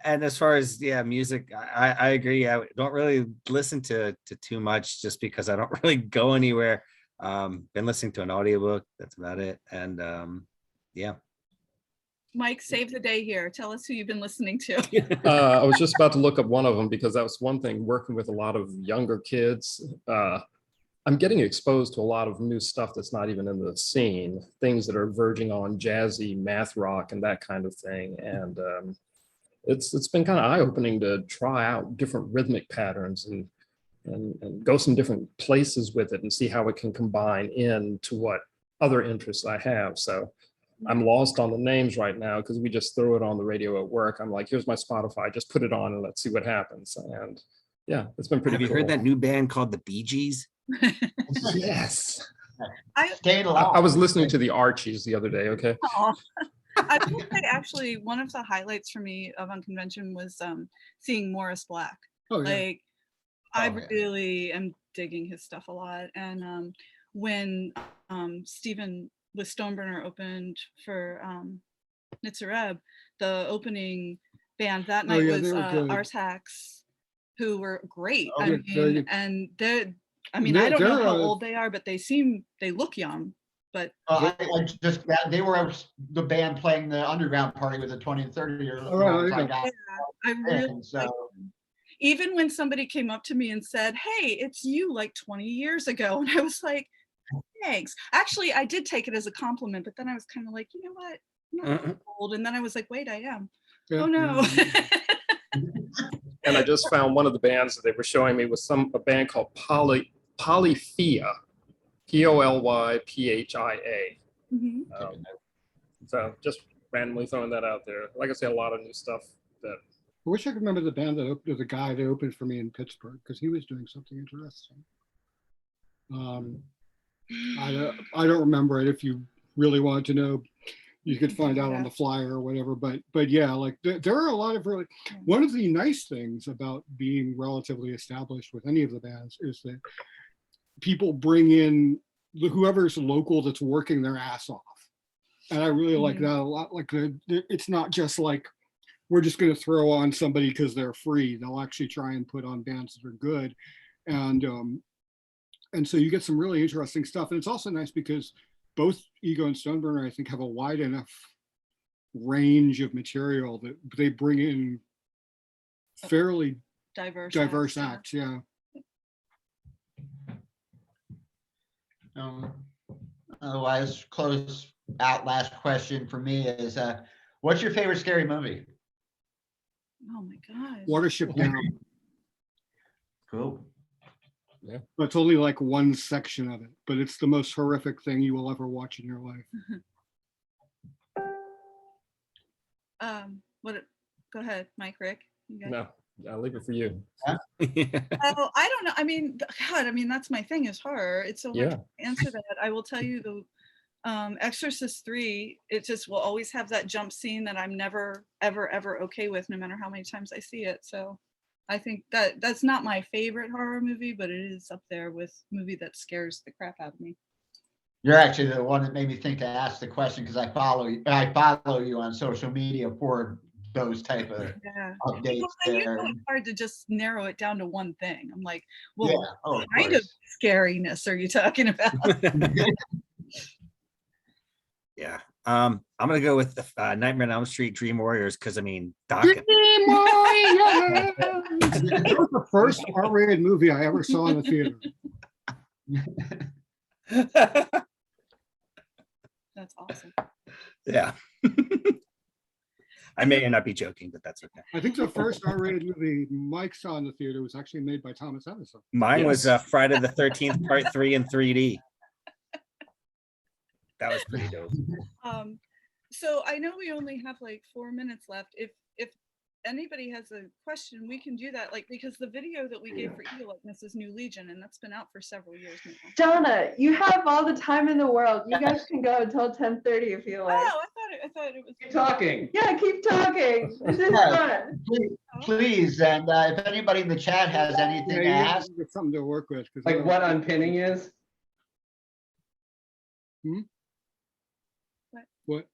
And as far as music, I agree. I don't really listen to too much just because I don't really go anywhere. Been listening to an audiobook, that's about it. And yeah. Mike, save the day here. Tell us who you've been listening to. I was just about to look up one of them because that was one thing, working with a lot of younger kids. I'm getting exposed to a lot of new stuff that's not even in the scene, things that are verging on jazzy math rock and that kind of thing. And it's been kind of eye-opening to try out different rhythmic patterns and go some different places with it and see how it can combine into what other interests I have. So I'm lost on the names right now because we just throw it on the radio at work. I'm like, here's my Spotify, just put it on and let's see what happens. And yeah, it's been pretty cool. Have you heard that new band called the Bee Gees? Yes. I was listening to the Archies the other day, okay? I will say actually one of the highlights for me of Unconvention was seeing Morris Black. Oh, yeah. Like I really am digging his stuff a lot. And when Stephen with Stoneburner opened for Nitzareb, the opening band that night was Artax, who were great. I mean, and they're I don't know how old they are, but they look young. But they were the band playing the underground party with a 20 and 30 year old. I really even when somebody came up to me and said, "Hey, it's you like 20 years ago," and I was like, "Thanks." Actually, I did take it as a compliment, but then I was kind of like, you know what? I'm not old. And then I was like, wait, I am. Yeah. Oh no. And I just found one of the bands that they were showing me was a band called Polyphia, Polyphia. So just randomly throwing that out there. Like I say, a lot of new stuff that. I wish I could remember the band the guy that opened for me in Pittsburgh because he was doing something interesting. I don't remember it. If you really wanted to know, you could find out on the flyer or whatever. But yeah, like there are a lot of really. One of the nice things about being relatively established with any of the bands is that people bring in whoever's local that's working their ass off, and I really like that a lot. Like it's not just like we're just going to throw on somebody because they're free. They'll actually try and put on bands that are good, and so you get some really interesting stuff. And it's also nice because, you know, the bands that are both Ego and Stoneburner, I think, have a wide enough range of material that they bring in fairly diverse acts. Yeah. Otherwise, close out last question for me is, what's your favorite scary movie? Oh my God. Watership Down. Cool. Yeah. But it's only like one section of it, but it's the most horrific thing you will ever watch in your life. Go ahead, Mike, Rick. You guys- No, I'll leave it for you. Oh, I don't know. I mean, God, I mean, that's my thing is horror. It's so hard to answer that. I will tell you the Exorcist 3, it just will always have that jump scene that I'm never, ever, ever okay with, no matter how many times I see it. So I think that's not my favorite horror movie, but it is up there with movie that scares the crap out of me. You're actually the one that made me think to ask the question, because I follow you on social media for those type of updates. Well, and you know it's hard to just narrow it down to one thing. I'm like, well, Yeah. what kind of scariness are you talking about? Yeah. I'm gonna go with the Nightmare on Elm Street Dream Warriors, because I mean, Docket. Dream Warriors! That was the first R-rated movie I ever saw in the theater. That's awesome. Yeah. I may not be joking, but that's okay. I think the first R-rated movie Mike saw in the theater was actually made by Thomas Edison. Mine was Friday the 13th Part 3 in 3D. That was pretty dope. So I know we only have like 4 minutes left. If anybody has a question, we can do that. Like, because the video that we gave for Eagle Likeness is New Legion, and that's been out for several years now. Donna, you have all the time in the world. You guys can go until 10:30 if you like. Oh, I thought it was. Keep talking. Yeah, keep talking. This is fun. Please, and if anybody in the chat has anything to ask, get something to work with. Like what unpinning is? What?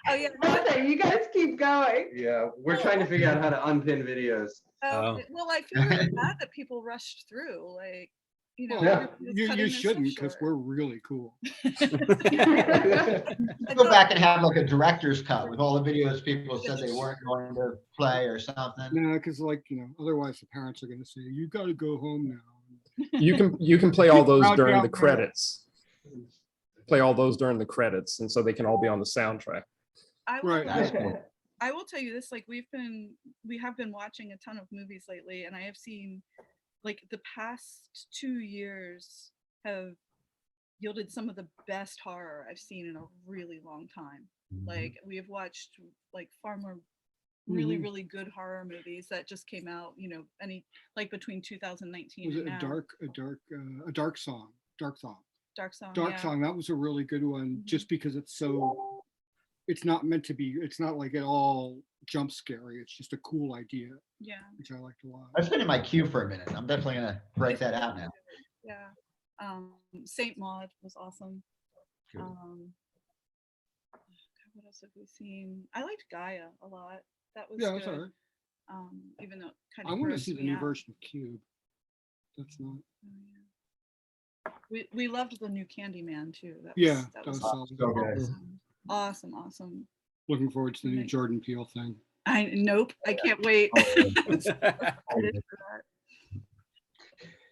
Oh yeah. Nothing. You guys keep going. Yeah, we're trying to figure out how to unpin videos. Well, I feel really bad that people rushed through. Like, you know, Well, you're cutting you this shouldn't, stuff because short. we're really cool. go back and have like a director's cut with all the videos people said they weren't going to play or something. No, because otherwise the parents are going to say, "You got to go home now." You can play all those Round during down the there. credits. Play all those during the credits, and so they can all be on the soundtrack. Right. I will tell you this, like we have been watching a ton of movies lately, and I have seen like the past 2 years have yielded some of the best horror I've seen in a really long time. Like we have watched like far more really, really good horror movies that just came out, like between 2019 Was and it now. a dark song? Dark Song. Yeah. Song. That was a really good one, just because it's not meant to be. It's not like at all jump scary. It's just a cool idea. Yeah. Which I liked a lot. That's been in my queue for a minute. I'm definitely gonna break that out now. Yeah. Saint Maud was awesome. God, what else have we seen? I liked Gaia a lot. That was That's good. all right. Even though it kind I of want to see the new version of Cube. That's not. We loved the new Candyman too. That was solid. Awesome. Looking forward to the new Jordan Peele thing. Nope, I can't wait.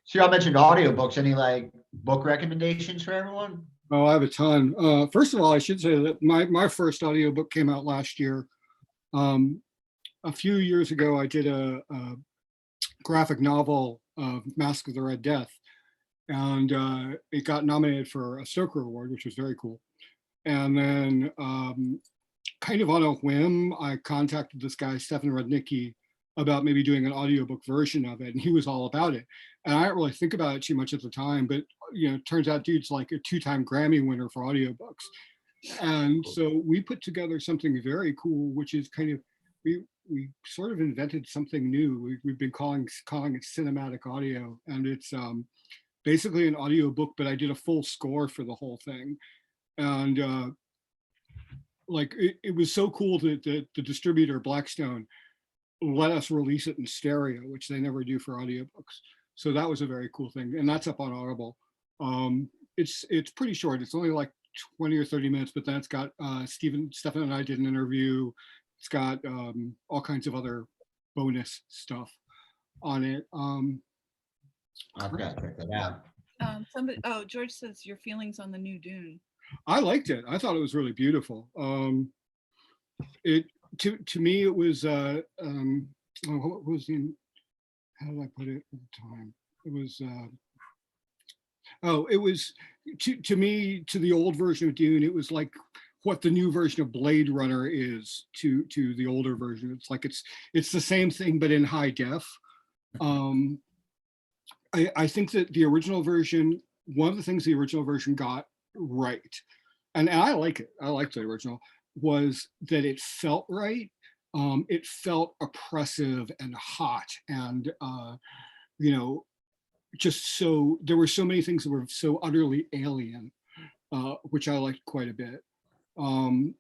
So y'all mentioned audiobooks. Any like book recommendations for everyone? Oh, I have a ton. First of all, I should say that my first audiobook came out last year. A few years ago, I did a graphic novel of Mask of the Red Death, and it got nominated for a Stoker Award, which was very cool. And then kind of on a whim, I contacted this guy, Stefan Rudnicki, about maybe doing an audiobook version of it, and he was all about it. And I didn't really think about it too much at the time, but it turns out dude's like a 2-time Grammy winner for audiobooks. And so we put together something very cool, which is kind of, we sort of invented something new. We've been calling it cinematic audio, and it's basically an audiobook, but I did a full score for the whole thing. And it was so cool that the distributor Blackstone let us release it in stereo, which they never do for audiobooks. So that was a very cool thing, and that's up on Audible. it's pretty short. It's only like 20 or 30 minutes, but then it's got Stefan and I did an interview. It's got all kinds of other bonus stuff on it. I've got to check that out. George says your feelings on the new Dune. I liked it. I thought it was really beautiful. It to me it was what was in, how did I put it at the time? It was it was to me, to the old version of Dune, it was like what the new version of Blade Runner is to the older version. It's like it's the same thing but in high def. I think that the original version, one of the things the original version got right, and I like it, I like the original, was that it felt right. It felt oppressive and hot and, just so, there were so many things that were so utterly alien, which I liked quite a bit. The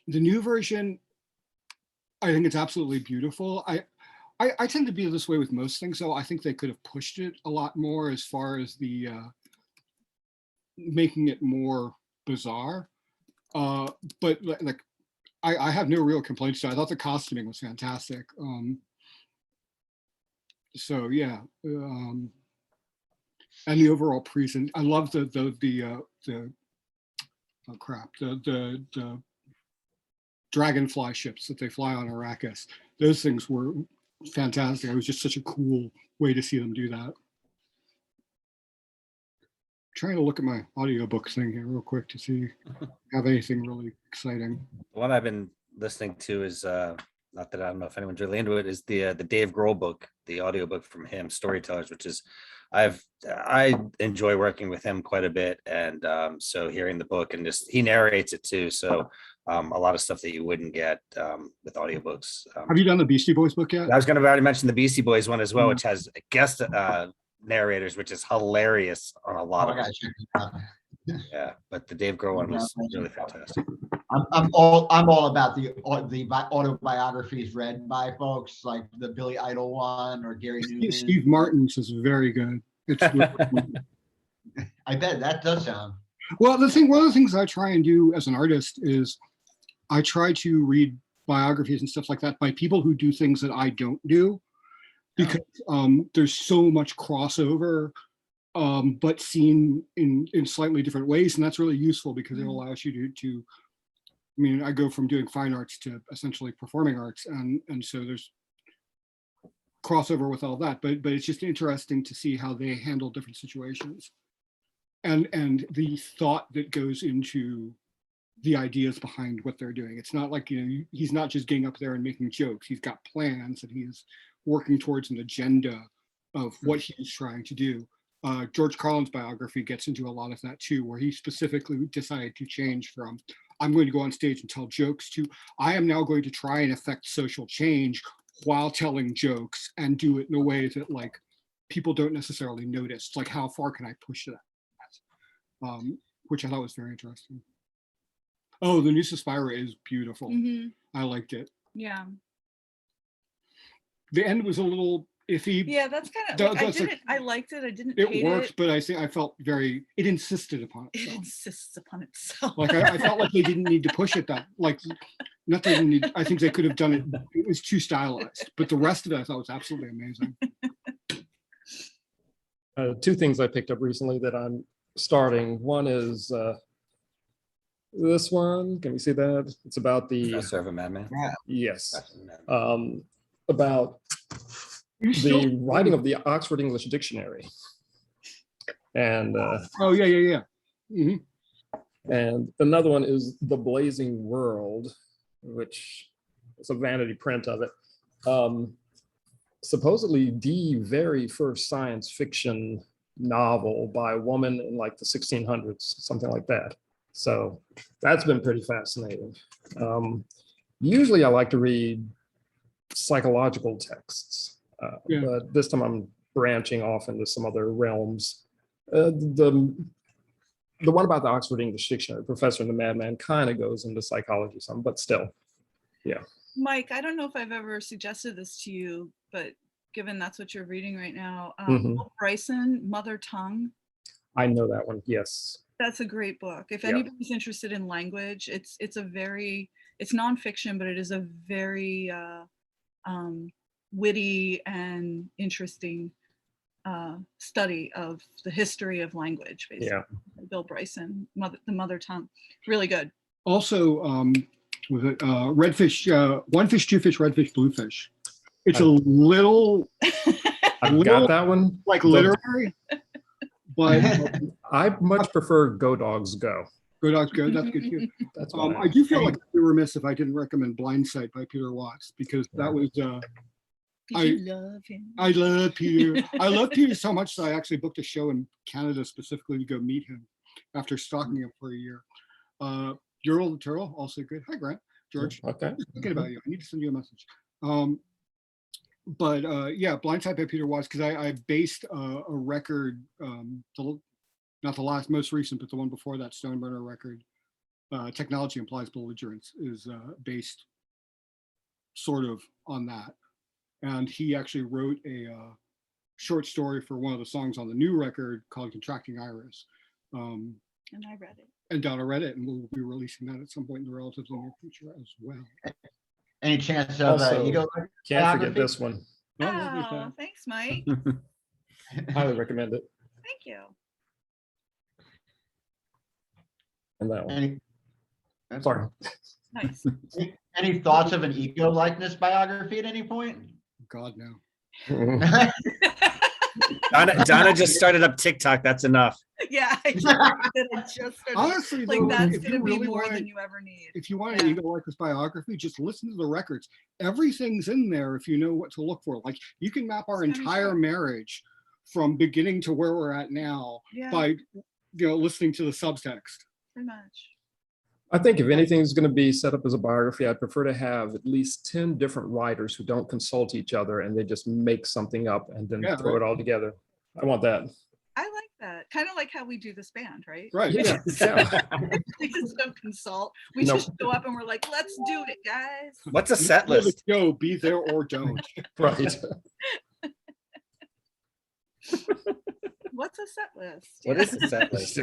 new version, I think it's absolutely beautiful. I tend to be this way with most things, so I think they could have pushed it a lot more as far as the making it more bizarre. But like, I have no real complaints. I thought the costuming was fantastic. So yeah, and the overall present. I love the dragonfly ships that they fly on Arrakis. Those things were fantastic. It was just such a cool way to see them do that. Trying to look at my audiobook thing here real quick to see if I have anything really exciting. What I've been listening to is not that I don't know if anyone's really into it, is the Dave Grohl book, the audiobook from him, Storytellers, which is I enjoy working with him quite a bit, and so hearing the book, and just he narrates it too, so a lot of stuff that you wouldn't get with audiobooks. Have you done the Beastie Boys book yet? I was going to already mention the Beastie Boys one as well, which has guest narrators, which is hilarious on a lot of it. Yeah, but the Dave Grohl one was really fantastic. I'm all about the autobiographies read by folks like the Billy Idol one or Gary Newman. Steve Martin's is very good. It's I bet that does sound. Well, one of the things I try and do as an artist is I try to read biographies and stuff like that by people who do things that I don't do, because there's so much crossover, but seen in slightly different ways, and that's really useful because it allows you to. I mean, I go from doing fine arts to essentially performing arts, and so there's crossover with all that, but it's just interesting to see how they handle different situations, and the thought that goes into the ideas behind what they're doing. It's not like, he's not just getting up there and making jokes. He's got plans and he is working towards an agenda of what he's trying to do. George Carlin's biography gets into a lot of that too, where he specifically decided to change from, I'm going to go on stage and tell jokes, to I am now going to try and affect social change while telling jokes, and do it in a way that like people don't necessarily notice. Like, how far can I push that? Which I thought was very interesting. Oh, the new Suspira is beautiful. I liked it. Yeah. The end was a little iffy. Yeah, that's kind of. I liked it. I didn't. It worked, but I felt very. It insisted upon itself. It insists upon itself. Like I felt like they didn't need to push it that. Like, not they didn't need. I think they could have done it. It was too stylized, but the rest of it I thought was absolutely amazing. Two things I picked up recently that I'm starting. One is this one. Can you see that? It's about the Serve a Madman. Yes. About the writing of the Oxford English Dictionary. And oh yeah. Mm-hmm. And another one is The Blazing World, which is a vanity print of it. Supposedly the very first science fiction novel by a woman in like the 1600s, something like that. So that's been pretty fascinating. Usually I like to read psychological texts, but this time I'm branching off into some other realms. The one about the Oxford English Dictionary, Professor and the Madman, kind of goes into psychology some, but still, yeah. Mike, I don't know if I've ever suggested this to you, but given that's what you're reading right now, Bryson, Mother Tongue. I know that one. Yes. That's a great book. If Yeah. anybody's interested in language, it's nonfiction, but it is a very witty and interesting study of the history of language, basically. Yeah. Bill Bryson, the mother tongue. Really good. Also, was it redfish, one fish, two fish, redfish, bluefish. It's a little, I've got that one. like literary, but I much prefer Go Dogs Go. Go Dogs Go. That's good too. That's I do feel like I'd be remiss if I didn't recommend Blind Sight by Peter Watts, because that was. Did you love him? I love Peter. I love Peter so much that I actually booked a show in Canada specifically to go meet him after stalking him for a year. Ural the Turtle, also good. Hi, Grant. George. Okay. I'm thinking about you. I need to send you a message. Yeah, Blind Sight by Peter Watts, because I based a record, not the most recent, but the one before that, Stoneburner record, Technology Implies Belligerence, is based sort of on that. And he actually wrote a short story for one of the songs on the new record called Contracting Iris. And I read it. And Donna read it, and we'll be releasing that at some point in the relatively near future as well. Any chance of Also, ego? can't forget biography? this one. Oh, thanks, Mike. Highly recommend it. Thank you. And that one. Any, Sorry. Nice. any thoughts of an ego likeness biography at any point? God, no. Donna just started up TikTok. That's enough. Yeah, I just started, Honestly, like though, that's if gonna you be really more want- than you ever need. If you want an ego like this biography, just listen to the records. Everything's in there if you know what to look for. Like, you can map our It's kinda entire true. marriage from beginning to where we're at now Yeah. by listening to the subtext. Pretty much. I think if anything's going to be set up as a biography, I'd prefer to have at least 10 different writers who don't consult each other and they just make something up and then Yeah, throw right. it all together. I want that. I like that. Kind of like how we do this band, right? Right. Yeah. We just don't consult. We No. just show up and we're like, let's do it, guys. What's a set list? Go, be there or don't. Right. What's a set list? What is a set list?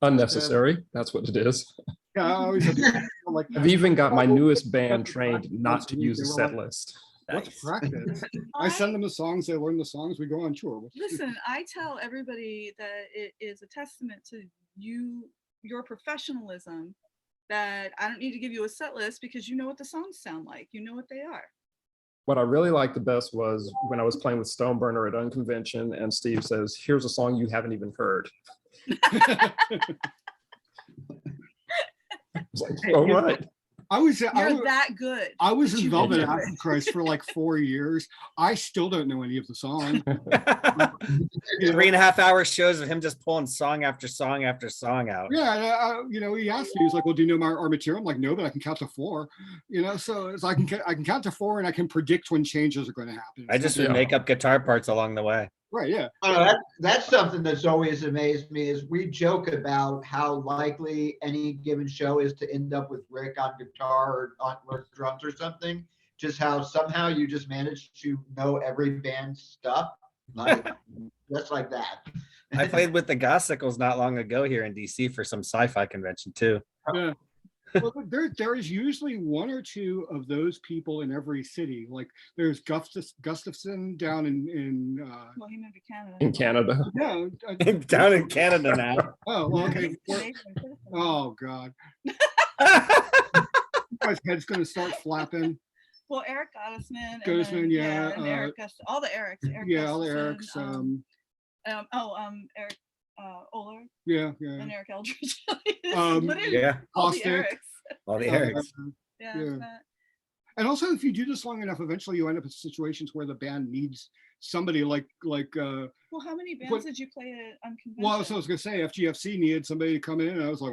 Unnecessary. That's what it is. Yeah, I always have to feel like I've even got my newest band trained not to use a set list. What's practice? I send them the songs, they learn the songs, we go on tour. Listen, I tell everybody that it is a testament to your professionalism, that I don't need to give you a set list because you know what the songs sound like. You know what they are. What I really liked the best was when I was playing with Stoneburner at Unconvention and Steve says, here's a song you haven't even heard. I was like, all right. I was You're that good. I was that in you Velvet can do it. Antichrist for like 4 years. I still don't know any of the songs. 3.5 hour shows of him just pulling song after song after song out. Yeah, he asked me, he was like, well, do you know our material? I'm like, no, but I can count to 4. So it's I can count to 4 and I can predict when changes are going to happen. I just would make up guitar parts along the way. Right, yeah. That's something that's always amazed me is we joke about how likely any given show is to end up with Rick on guitar or drums or something. Just how somehow you just manage to know every band's stuff, like just like that. I played with the Gossicles not long ago here in DC for some sci-fi convention too. Yeah. Well, there is usually 1 or 2 of those people in every city. Like there's Gustafson down in Well, he moved to Canada. In Canada. yeah, Down in Canada now. Oh, well, okay. Oh God. Guy's head's gonna start flapping. Well, Eric Gottesman. Gottesman, yeah, and Eric all the Erics. Eric Yeah, all the Gustafson, Erics. Eric Oler Yeah, and yeah. Eric Eldridge. Literally, Yeah. all the Caustic. Erics. All the Erics. Yeah. Yeah. that- And also, if you do this long enough, eventually you end up in situations where the band needs somebody like. Well, how many bands What- did you play at Unconvention? Well, so I was gonna say FGFC needed somebody to come in, and I was like,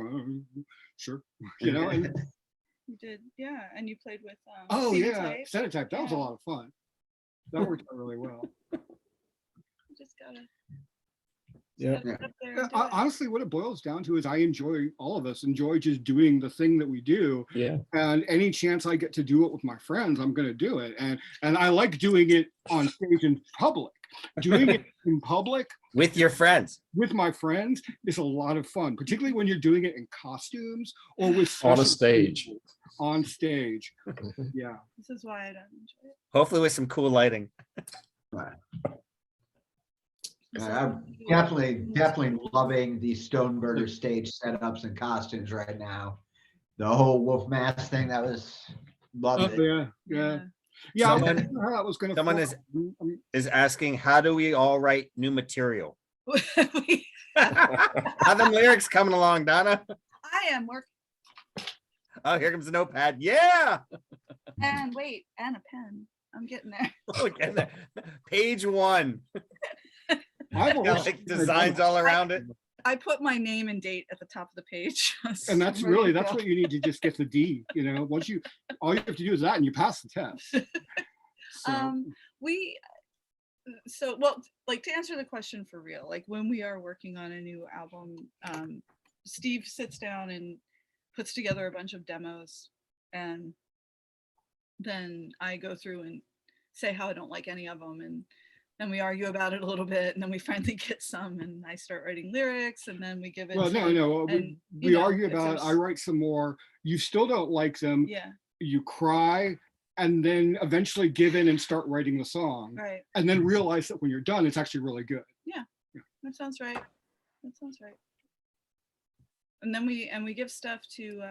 sure, And You did, yeah, and you played with. oh Phenotype. yeah, Phenotype. That was a lot of fun. That worked out really well. You just gotta. Yeah. Get up there and do it. Honestly, what it boils down to is all of us enjoy just doing the thing that we do. Yeah. And any chance I get to do it with my friends, I'm going to do it. And I like doing it on stage in public. Doing it in public With your friends. with my friends is a lot of fun, particularly when you're doing it in costumes or with On a special stage. people on stage. Yeah. This is why I don't enjoy it. Hopefully with some cool lighting. I'm definitely loving the Stoneburner stage setups and costumes right now. The whole wolf mask thing, that was loved it. Yeah, yeah. Yeah, I Someone- wasn't sure how that was gonna Someone fall. is asking, how do we all write new material? How the lyrics coming along, Donna? I am working. Oh, here comes the notepad. Yeah. And wait, and a pen. I'm getting there. Oh, get there. Page 1. I've Got always- like designs all around it. I put my name and date at the top of the page. And that's I'm ready really, to that's go. what you need to just get the D, you know, once you, all you have to do is that and you pass the test. So, Well, like to answer the question for real, like when we are working on a new album, Steve sits down and puts together a bunch of demos, and then I go through and say how I don't like any of them, and then we argue about it a little bit, and then we finally get some, and I start writing lyrics, and then we give it. well, no, and, we you know, argue if about it. there's- I write some more. You still don't like them. Yeah, You cry and then eventually give in and start writing the song. right. And then realize that when you're done, it's actually really good. Yeah, that sounds right. That sounds right. And then we give stuff to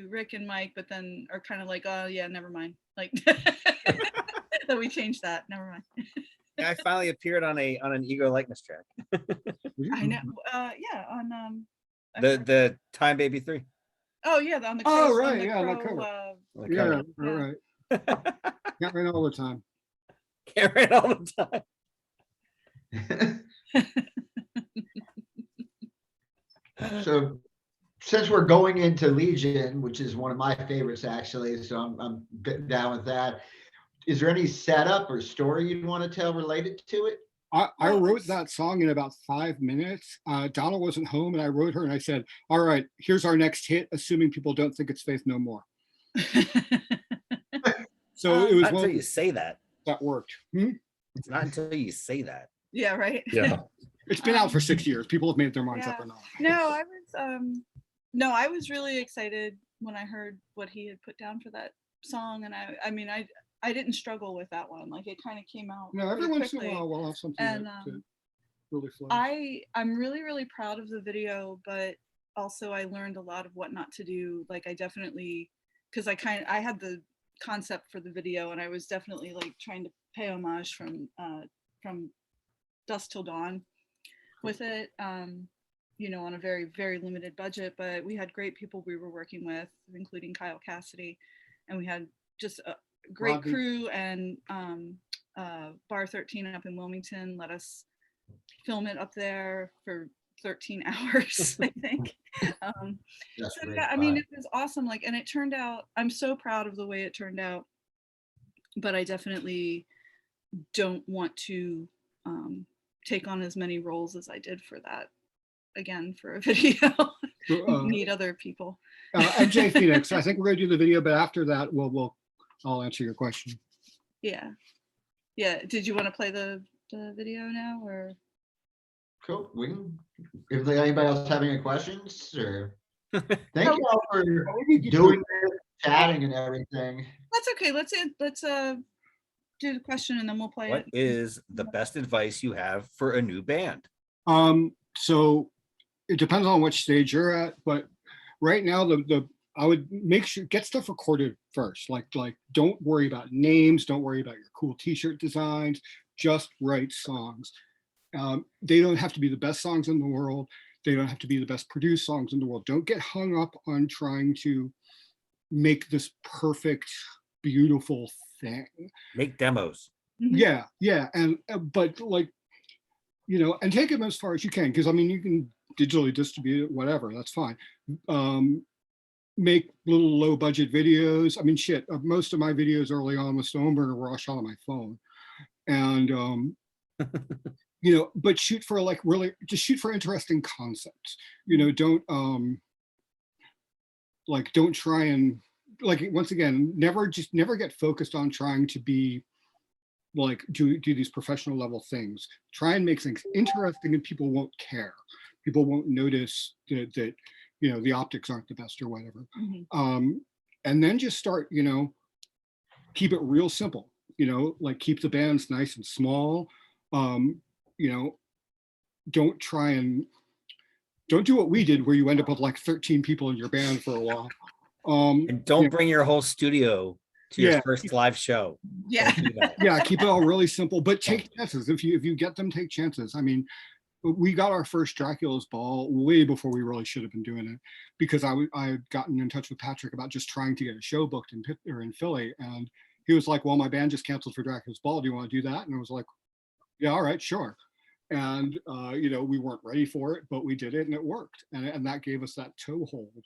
Rick and Mike, but then are kind of like, oh yeah, never mind. Like that we changed that. Never mind. Yeah, I finally appeared on an ego likeness track. I know. Yeah, on The Time Baby 3. oh yeah, on the Oh, Crow- on right, the yeah, that Crow, cover. On the Yeah, cover. right. Can't write all the time. Can't write all the time. So since we're going into Legion, which is one of my favorites actually, so I'm down with that. Is there any setup or story you'd want to tell related to it? I wrote that song in about 5 minutes. Donna wasn't home and I wrote her and I said, all right, here's our next hit, assuming people don't think it's Faith No More. So it was Not one until you say that. that worked. It's not until you say that. Yeah, right. Yeah. It's been out for 6 years. People have made their minds up or not. No, I was really excited when I heard what he had put down for that song, and I mean I didn't struggle with that one. Like it kind of came out. No, every pretty once in a quickly. while we'll have something And that really flows. I'm really proud of the video, but also I learned a lot of what not to do. Like I definitely, because I had the concept for the video, and I was definitely like trying to pay homage from Dusk Till Dawn with it. You know, on a very, very limited budget, but we had great people we were working with, including Kyle Cassidy, and we had just a great Robbie. crew, and Bar 13 up in Wilmington let us film it up there for 13 hours, I think. That's So, great. yeah, I mean, it was awesome. Like, and it turned out, I'm so proud of the way it turned out, but I definitely don't want to take on as many roles as I did for that. Again, for a video, need other people. MJ Phoenix, I think we're going to do the video, but after that, I'll answer your question. Yeah. Did you want to play the video now, or? Cool. We can, if anybody else have any questions, or thank you all for doing this, chatting and everything. That's okay. Let's do the question and then we'll play What it. is the best advice you have for a new band? So it depends on which stage you're at, but right now I would make sure get stuff recorded first. Like don't worry about names, don't worry about your cool t-shirt designs, just write songs. They don't have to be the best songs in the world. They don't have to be the best produced songs in the world. Don't get hung up on trying to make this perfect, beautiful thing. Make demos. Yeah. And but like, you know, and take them as far as you can, because I mean, you can digitally distribute it, whatever, that's fine. Make little low budget videos. I mean, shit, most of my videos early on with Stoneburner were all shot on my phone. And, you know, but shoot for like really, just shoot for interesting concepts. You know, don't try and, like, once again, never get focused on trying to be like do these professional level things. Try and make things interesting, and people won't care. People won't notice that you know the optics aren't the best or whatever. And then just start, you know, keep it real simple. You know, like keep the bands nice and small. You know, don't do what we did where you end up with like 13 people in your band for a while. And don't bring your whole studio to your first live show. Yeah. Yeah, keep it all really simple, but take chances. If you get them, take chances. I mean, we got our first Dracula's Ball way before we really should have been doing it, because I had gotten in touch with Patrick about just trying to get a show booked in Philly, and he was like, well, my band just canceled for Dracula's Ball. Do you want to do that? And I was like, yeah, all right, sure. And you know, we weren't ready for it, but we did it and it worked, and that gave us that toehold.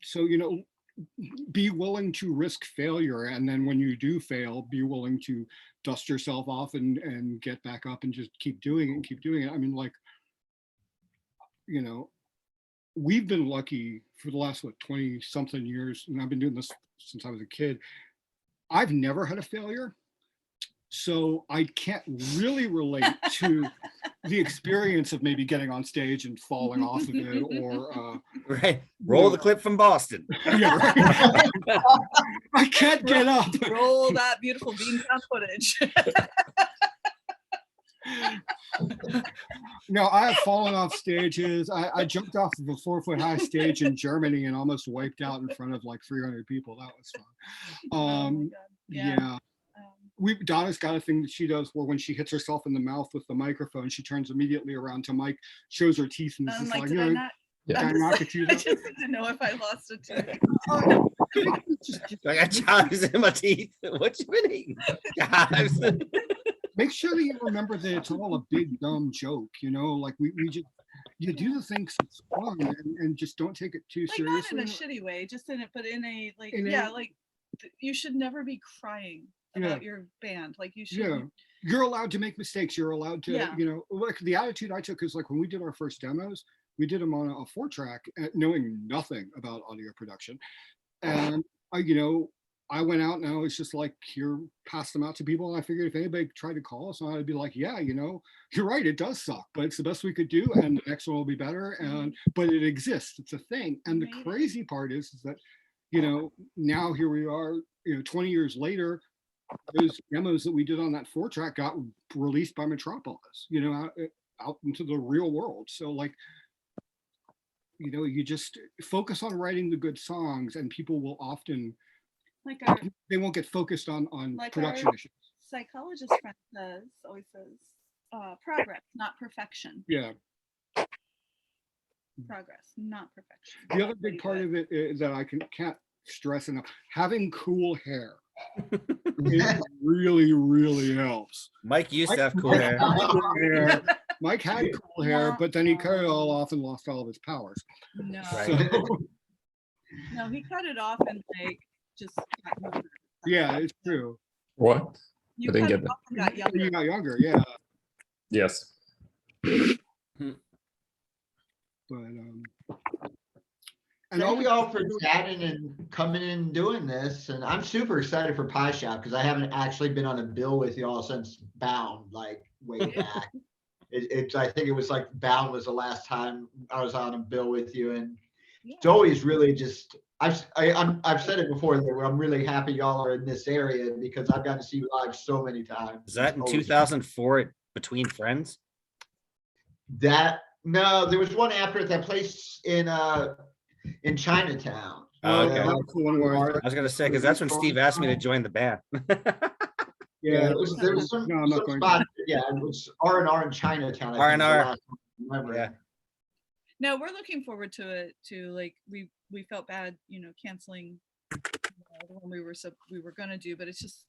So you know, be willing to risk failure, and then when you do fail, be willing to dust yourself off and get back up and just keep doing it and keep doing it. I mean, like, you know, we've been lucky for the last 20 something years, and I've been doing this since I was a kid. I've never had a failure, so I can't really relate to the experience of maybe getting on stage and falling off of it, or right, roll the clip from Boston. Yeah, right. I can't get up. Roll that beautiful Beantown footage. No, I have fallen off stages. I jumped off of a 4-foot high stage in Germany and almost wiped out in front of like 300 people. That was fun. Yeah. Donna's got a thing that she does where when she hits herself in the mouth with the microphone, she turns immediately around to Mike, shows her teeth, and is like, did I not? I knock a tooth I out? just need to know if I lost a tooth. I got chives in my teeth. What you been eating? Chives. Make sure that you remember that it's all a big dumb joke, you know, like we just, you do the things that's fun, and just don't take it too Like seriously. not in a shitty way, just in it, but in a like, In a- yeah, like you should never be crying about your band. Like you should. Yeah, you're allowed to make mistakes. You're allowed to, Yeah. you know, like the attitude I took is like when we did our first demos, we did them on a 4-track, knowing nothing about audio production. And you know, I went out and I was just like, here, pass them out to people. And I figured if anybody tried to call us, I'd be like, yeah, you know, you're right, it does suck, but it's the best we could do, and the next one will be better. And but it exists, it's a thing. And the crazy part is that, you know, now here we are, you know, 20 years later, those demos that we did on that 4-track got released by Metropolis, you know, out into the real world. So like, you know, you just focus on writing the good songs, and people will often, Like they won't get focused on like production our issues. psychologist friend always says, progress, not perfection. Yeah. Progress, not perfection. The other big part of it is that I can't stress enough, having cool hair. It really, really helps. Mike used to have cool hair. Mike had cool hair, but then he cut it all off and lost all of his powers. No. Right. No, he cut it off and like just got younger. Yeah, it's true. What? You I didn't cut get it that. off and got younger. You got younger, yeah. Yes. But And thank you all for chatting and coming in and doing this. And I'm super excited for Pie Shop because I haven't actually been on a bill with y'all since Bound, like way back. I think it was like Bound was the last time I was on a bill with you, and it's always really just I've said it before that I'm really happy y'all are in this area because I've gotten to see you live so many times. Is that in It's always- 2004 at Between Friends? No, there was one after at that place in Chinatown. Oh, okay. that's the one where I was gonna say, because that's when Steve asked me to join the band. Yeah, there was some, No, I'm not some going spot. Yeah, it was R&R in Chinatown. I think, R&R. the last one I remember. Yeah. No, we're looking forward to it too. Like we felt bad, you know, canceling the one we were gonna do, but it's just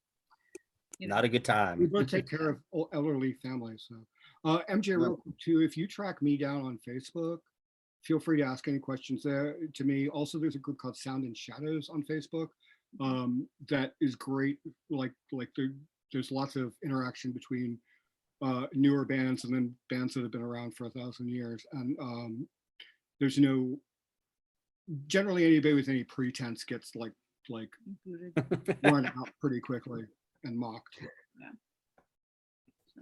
Not a good we time. both take care of elderly families. So MJ, real quick too, if you track me down on Facebook, feel free to ask any questions there to me. Also, there's a group called Sound and Shadows on Facebook that is great. Like there's lots of interaction between newer bands and then bands that have been around for 1,000 years. And there's no, generally anybody with any pretense gets like run out pretty quickly and mocked. So,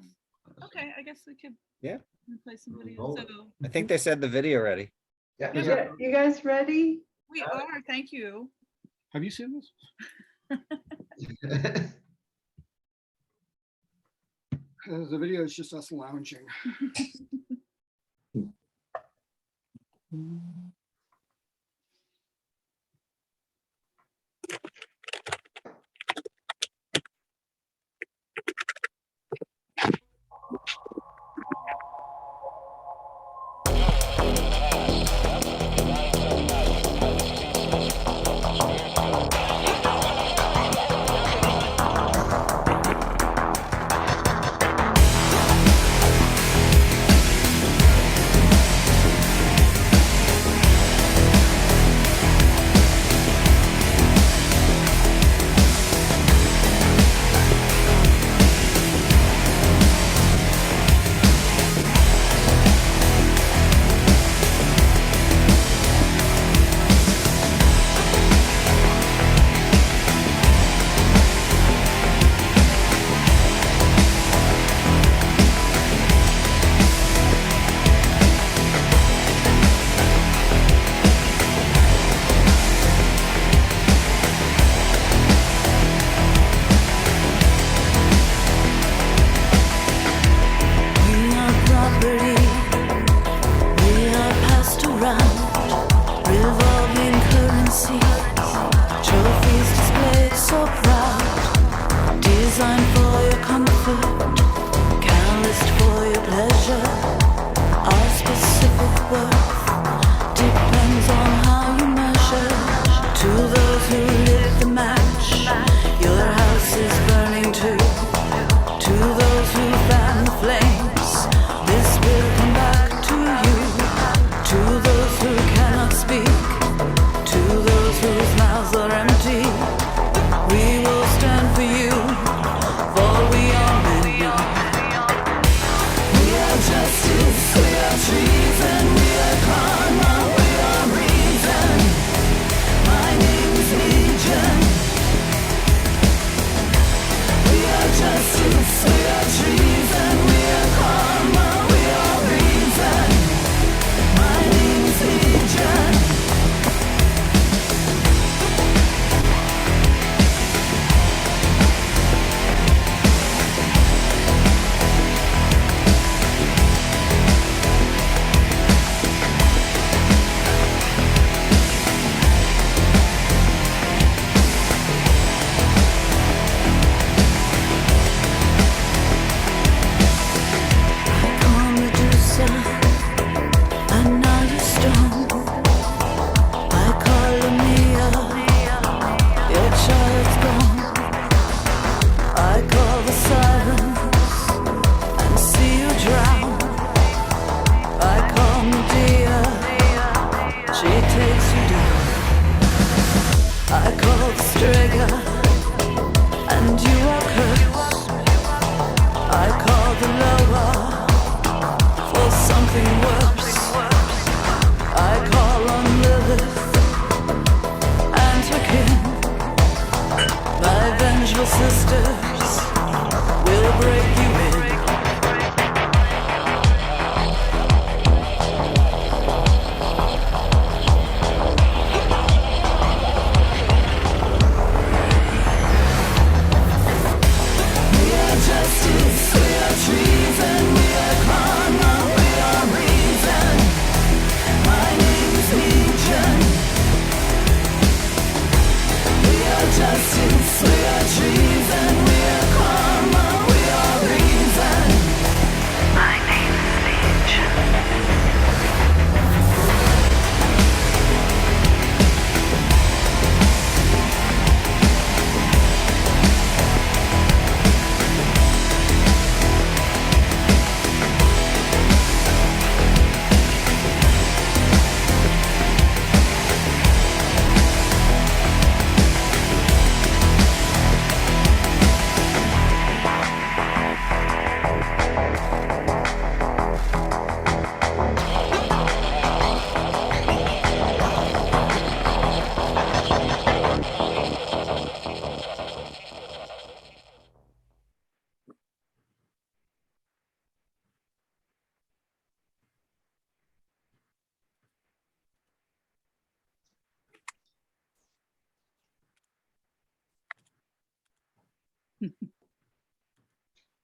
okay, I guess we could. Yeah. Play some videos. Roll. So I think they said the video ready. Yeah. You guys ready? we are. Thank you. Have you seen this? The video is just us lounging.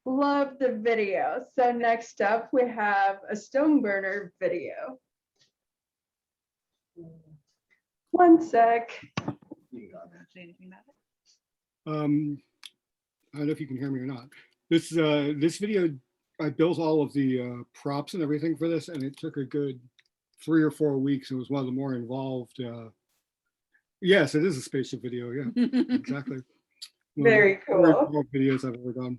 Love the video. So next up, we have a stone burner video. One sec. Say anything about it? I don't know if you can hear me or not. This video, I built all of the props and everything for this, and it took a good 3 or 4 weeks. It was one of the more involved. Yes, it is a spaceship video. Yeah, exactly. Very One of the more cool. involved videos I've ever done.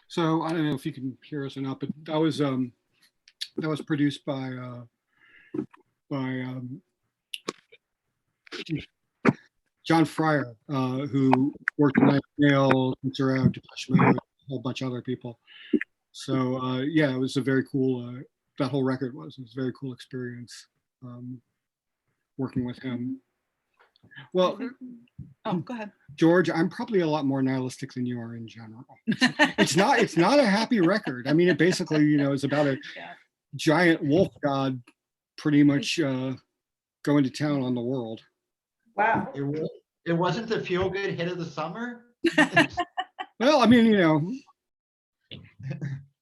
So I don't know if you can hear us or not, but that was produced by John Fryer, who worked in Nine Inch Nails, Zero, Depeche Mode, a whole bunch of other people. So yeah, it was a very cool. That whole record was a very cool experience working with him. Well, oh, go ahead, George. I'm probably a lot more nihilistic than you are in general. It's not a happy record. I mean, it basically, is about a giant wolf god, pretty much going to town on the world. Wow. It wasn't the feel-good hit of the summer. Well, I mean,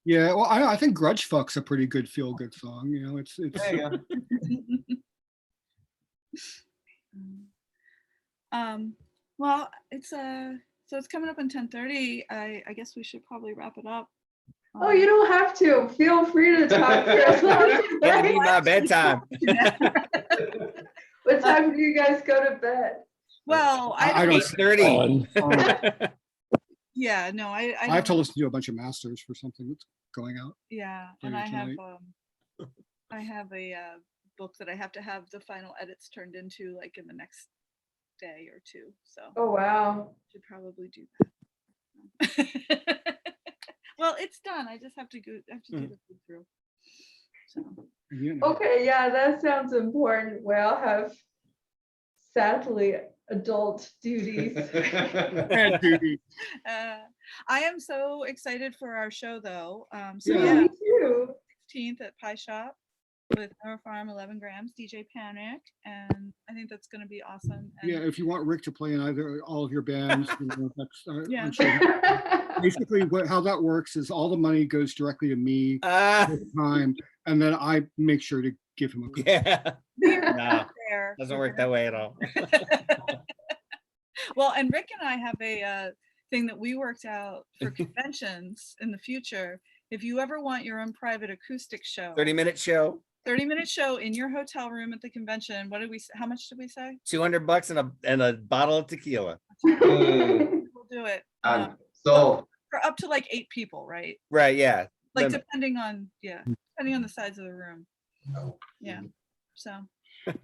Yeah, well, I think Grudge Fuck's a pretty good feel-good song. You know, it's There you go. Well, it's so it's coming up on 10:30. I guess we should probably wrap it up. Oh, you don't have to. Feel free to talk for as long as you Gonna be like. my bedtime. What time do you guys go to bed? Well, I don't. 8:30. Yeah, no, I I have to don't- listen to a bunch of masters for something that's going out. Yeah, and later I have a book that I have to have the final edits turned into like in the next day or two. So Oh, wow. should probably do that. Well, it's done. I just have to do the read through. So Okay, yeah, that sounds important. We all have sadly adult duties. I am so excited for our show though. So Yeah, yeah, me too. 16th at Pie Shop with Neuro 11Grams, DJ Panic, and I think that's going to be awesome. And Yeah, if you want Rick to play in either all of your bands, you know, Yeah. I'm sure basically how that works is all the money goes directly to me at the time, and then I make sure to give him a call. Yeah. No, there. doesn't work that way at all. Well, and Rick and I have a thing that we worked out for conventions in the future. If you ever want your own private acoustic show, 30-minute show. 30-minute show in your hotel room at the convention. What did we? How much did we say? $200 and a bottle of tequila. We'll do it. So For up to like 8 people, right? Right. Yeah. Like Limit. depending on the size of the room. Yeah. So.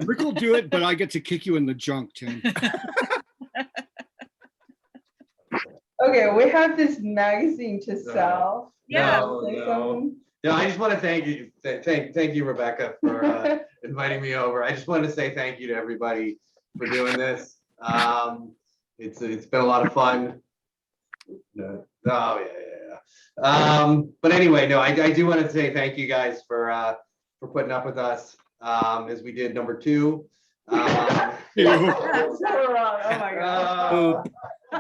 Rick will do it, but I get to kick you in the junk, Tim. Okay, we have this magazine to sell. Yeah. No. I just want to thank you, thank you, Rebecca, for inviting me over. I just wanted to say thank you to everybody for doing this. It's been a lot of fun. No. Oh yeah. But anyway, no, I do want to say thank you guys for putting up with us as we did number 2. That's so wrong. Oh my god.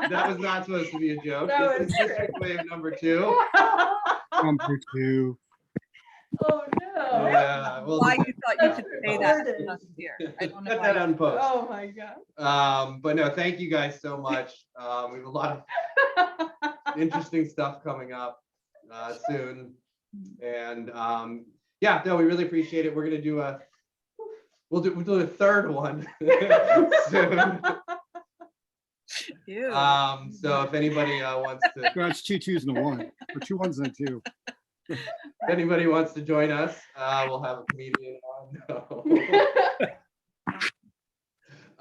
That was not supposed to be a joke. No, This is it's DistriCtWAVE number 2. Number 2. Oh no. Yeah, well, Why you thought you could say that Recorded. here? I don't know Put why. that on post. Oh my god. But no, thank you guys so much. We have a lot of interesting stuff coming up soon, and yeah, no, we really appreciate it. We're gonna do we'll do a third one soon. Ew. So if anybody wants to, That's 2 2s and a 1, or 2 1s and a 2. if anybody wants to join us, we'll have a comedian on.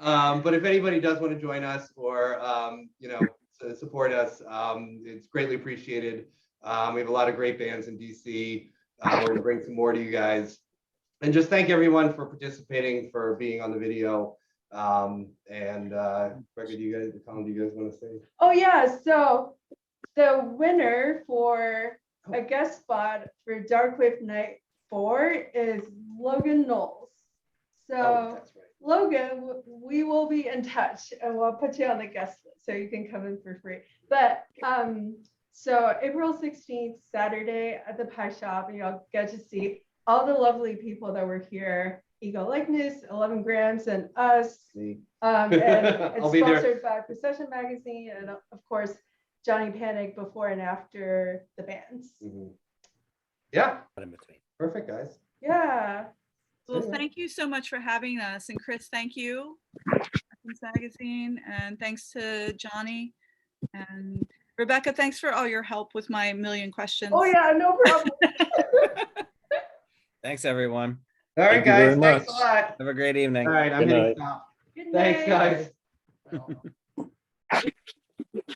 No. But if anybody does want to join us or to support us, it's greatly appreciated. We have a lot of great bands in DC. We're going to bring some more to you guys, and just thank everyone for participating, for being on the video. Rebecca, do you guys want to say? Oh yeah, so the winner for a guest spot for Darkwave Night 4 is Logan Knowles. So That's right. Logan, we will be in touch and we'll put you on the guest list so you can come in for free. But so April 16th, Saturday at the Pie Shop, you'll get to see all the lovely people that were here. Ego Likeness, 11Grams, and us. And it's I'll be there. sponsored by Procession magazine, and of course, Johnny Panic before and after the bands. Yeah. In between. Perfect, guys. Yeah. Well, thank you so much for having us. And Chris, thank you. Magazine, and thanks to Johnny. And Rebecca, thanks for all your help with my million questions. Oh yeah, no problem. Thanks, everyone. All right, Thank you very guys. Thanks a much. lot. Have a great evening. All right, I'm Good hitting night. stop. Good Thanks, night. guys.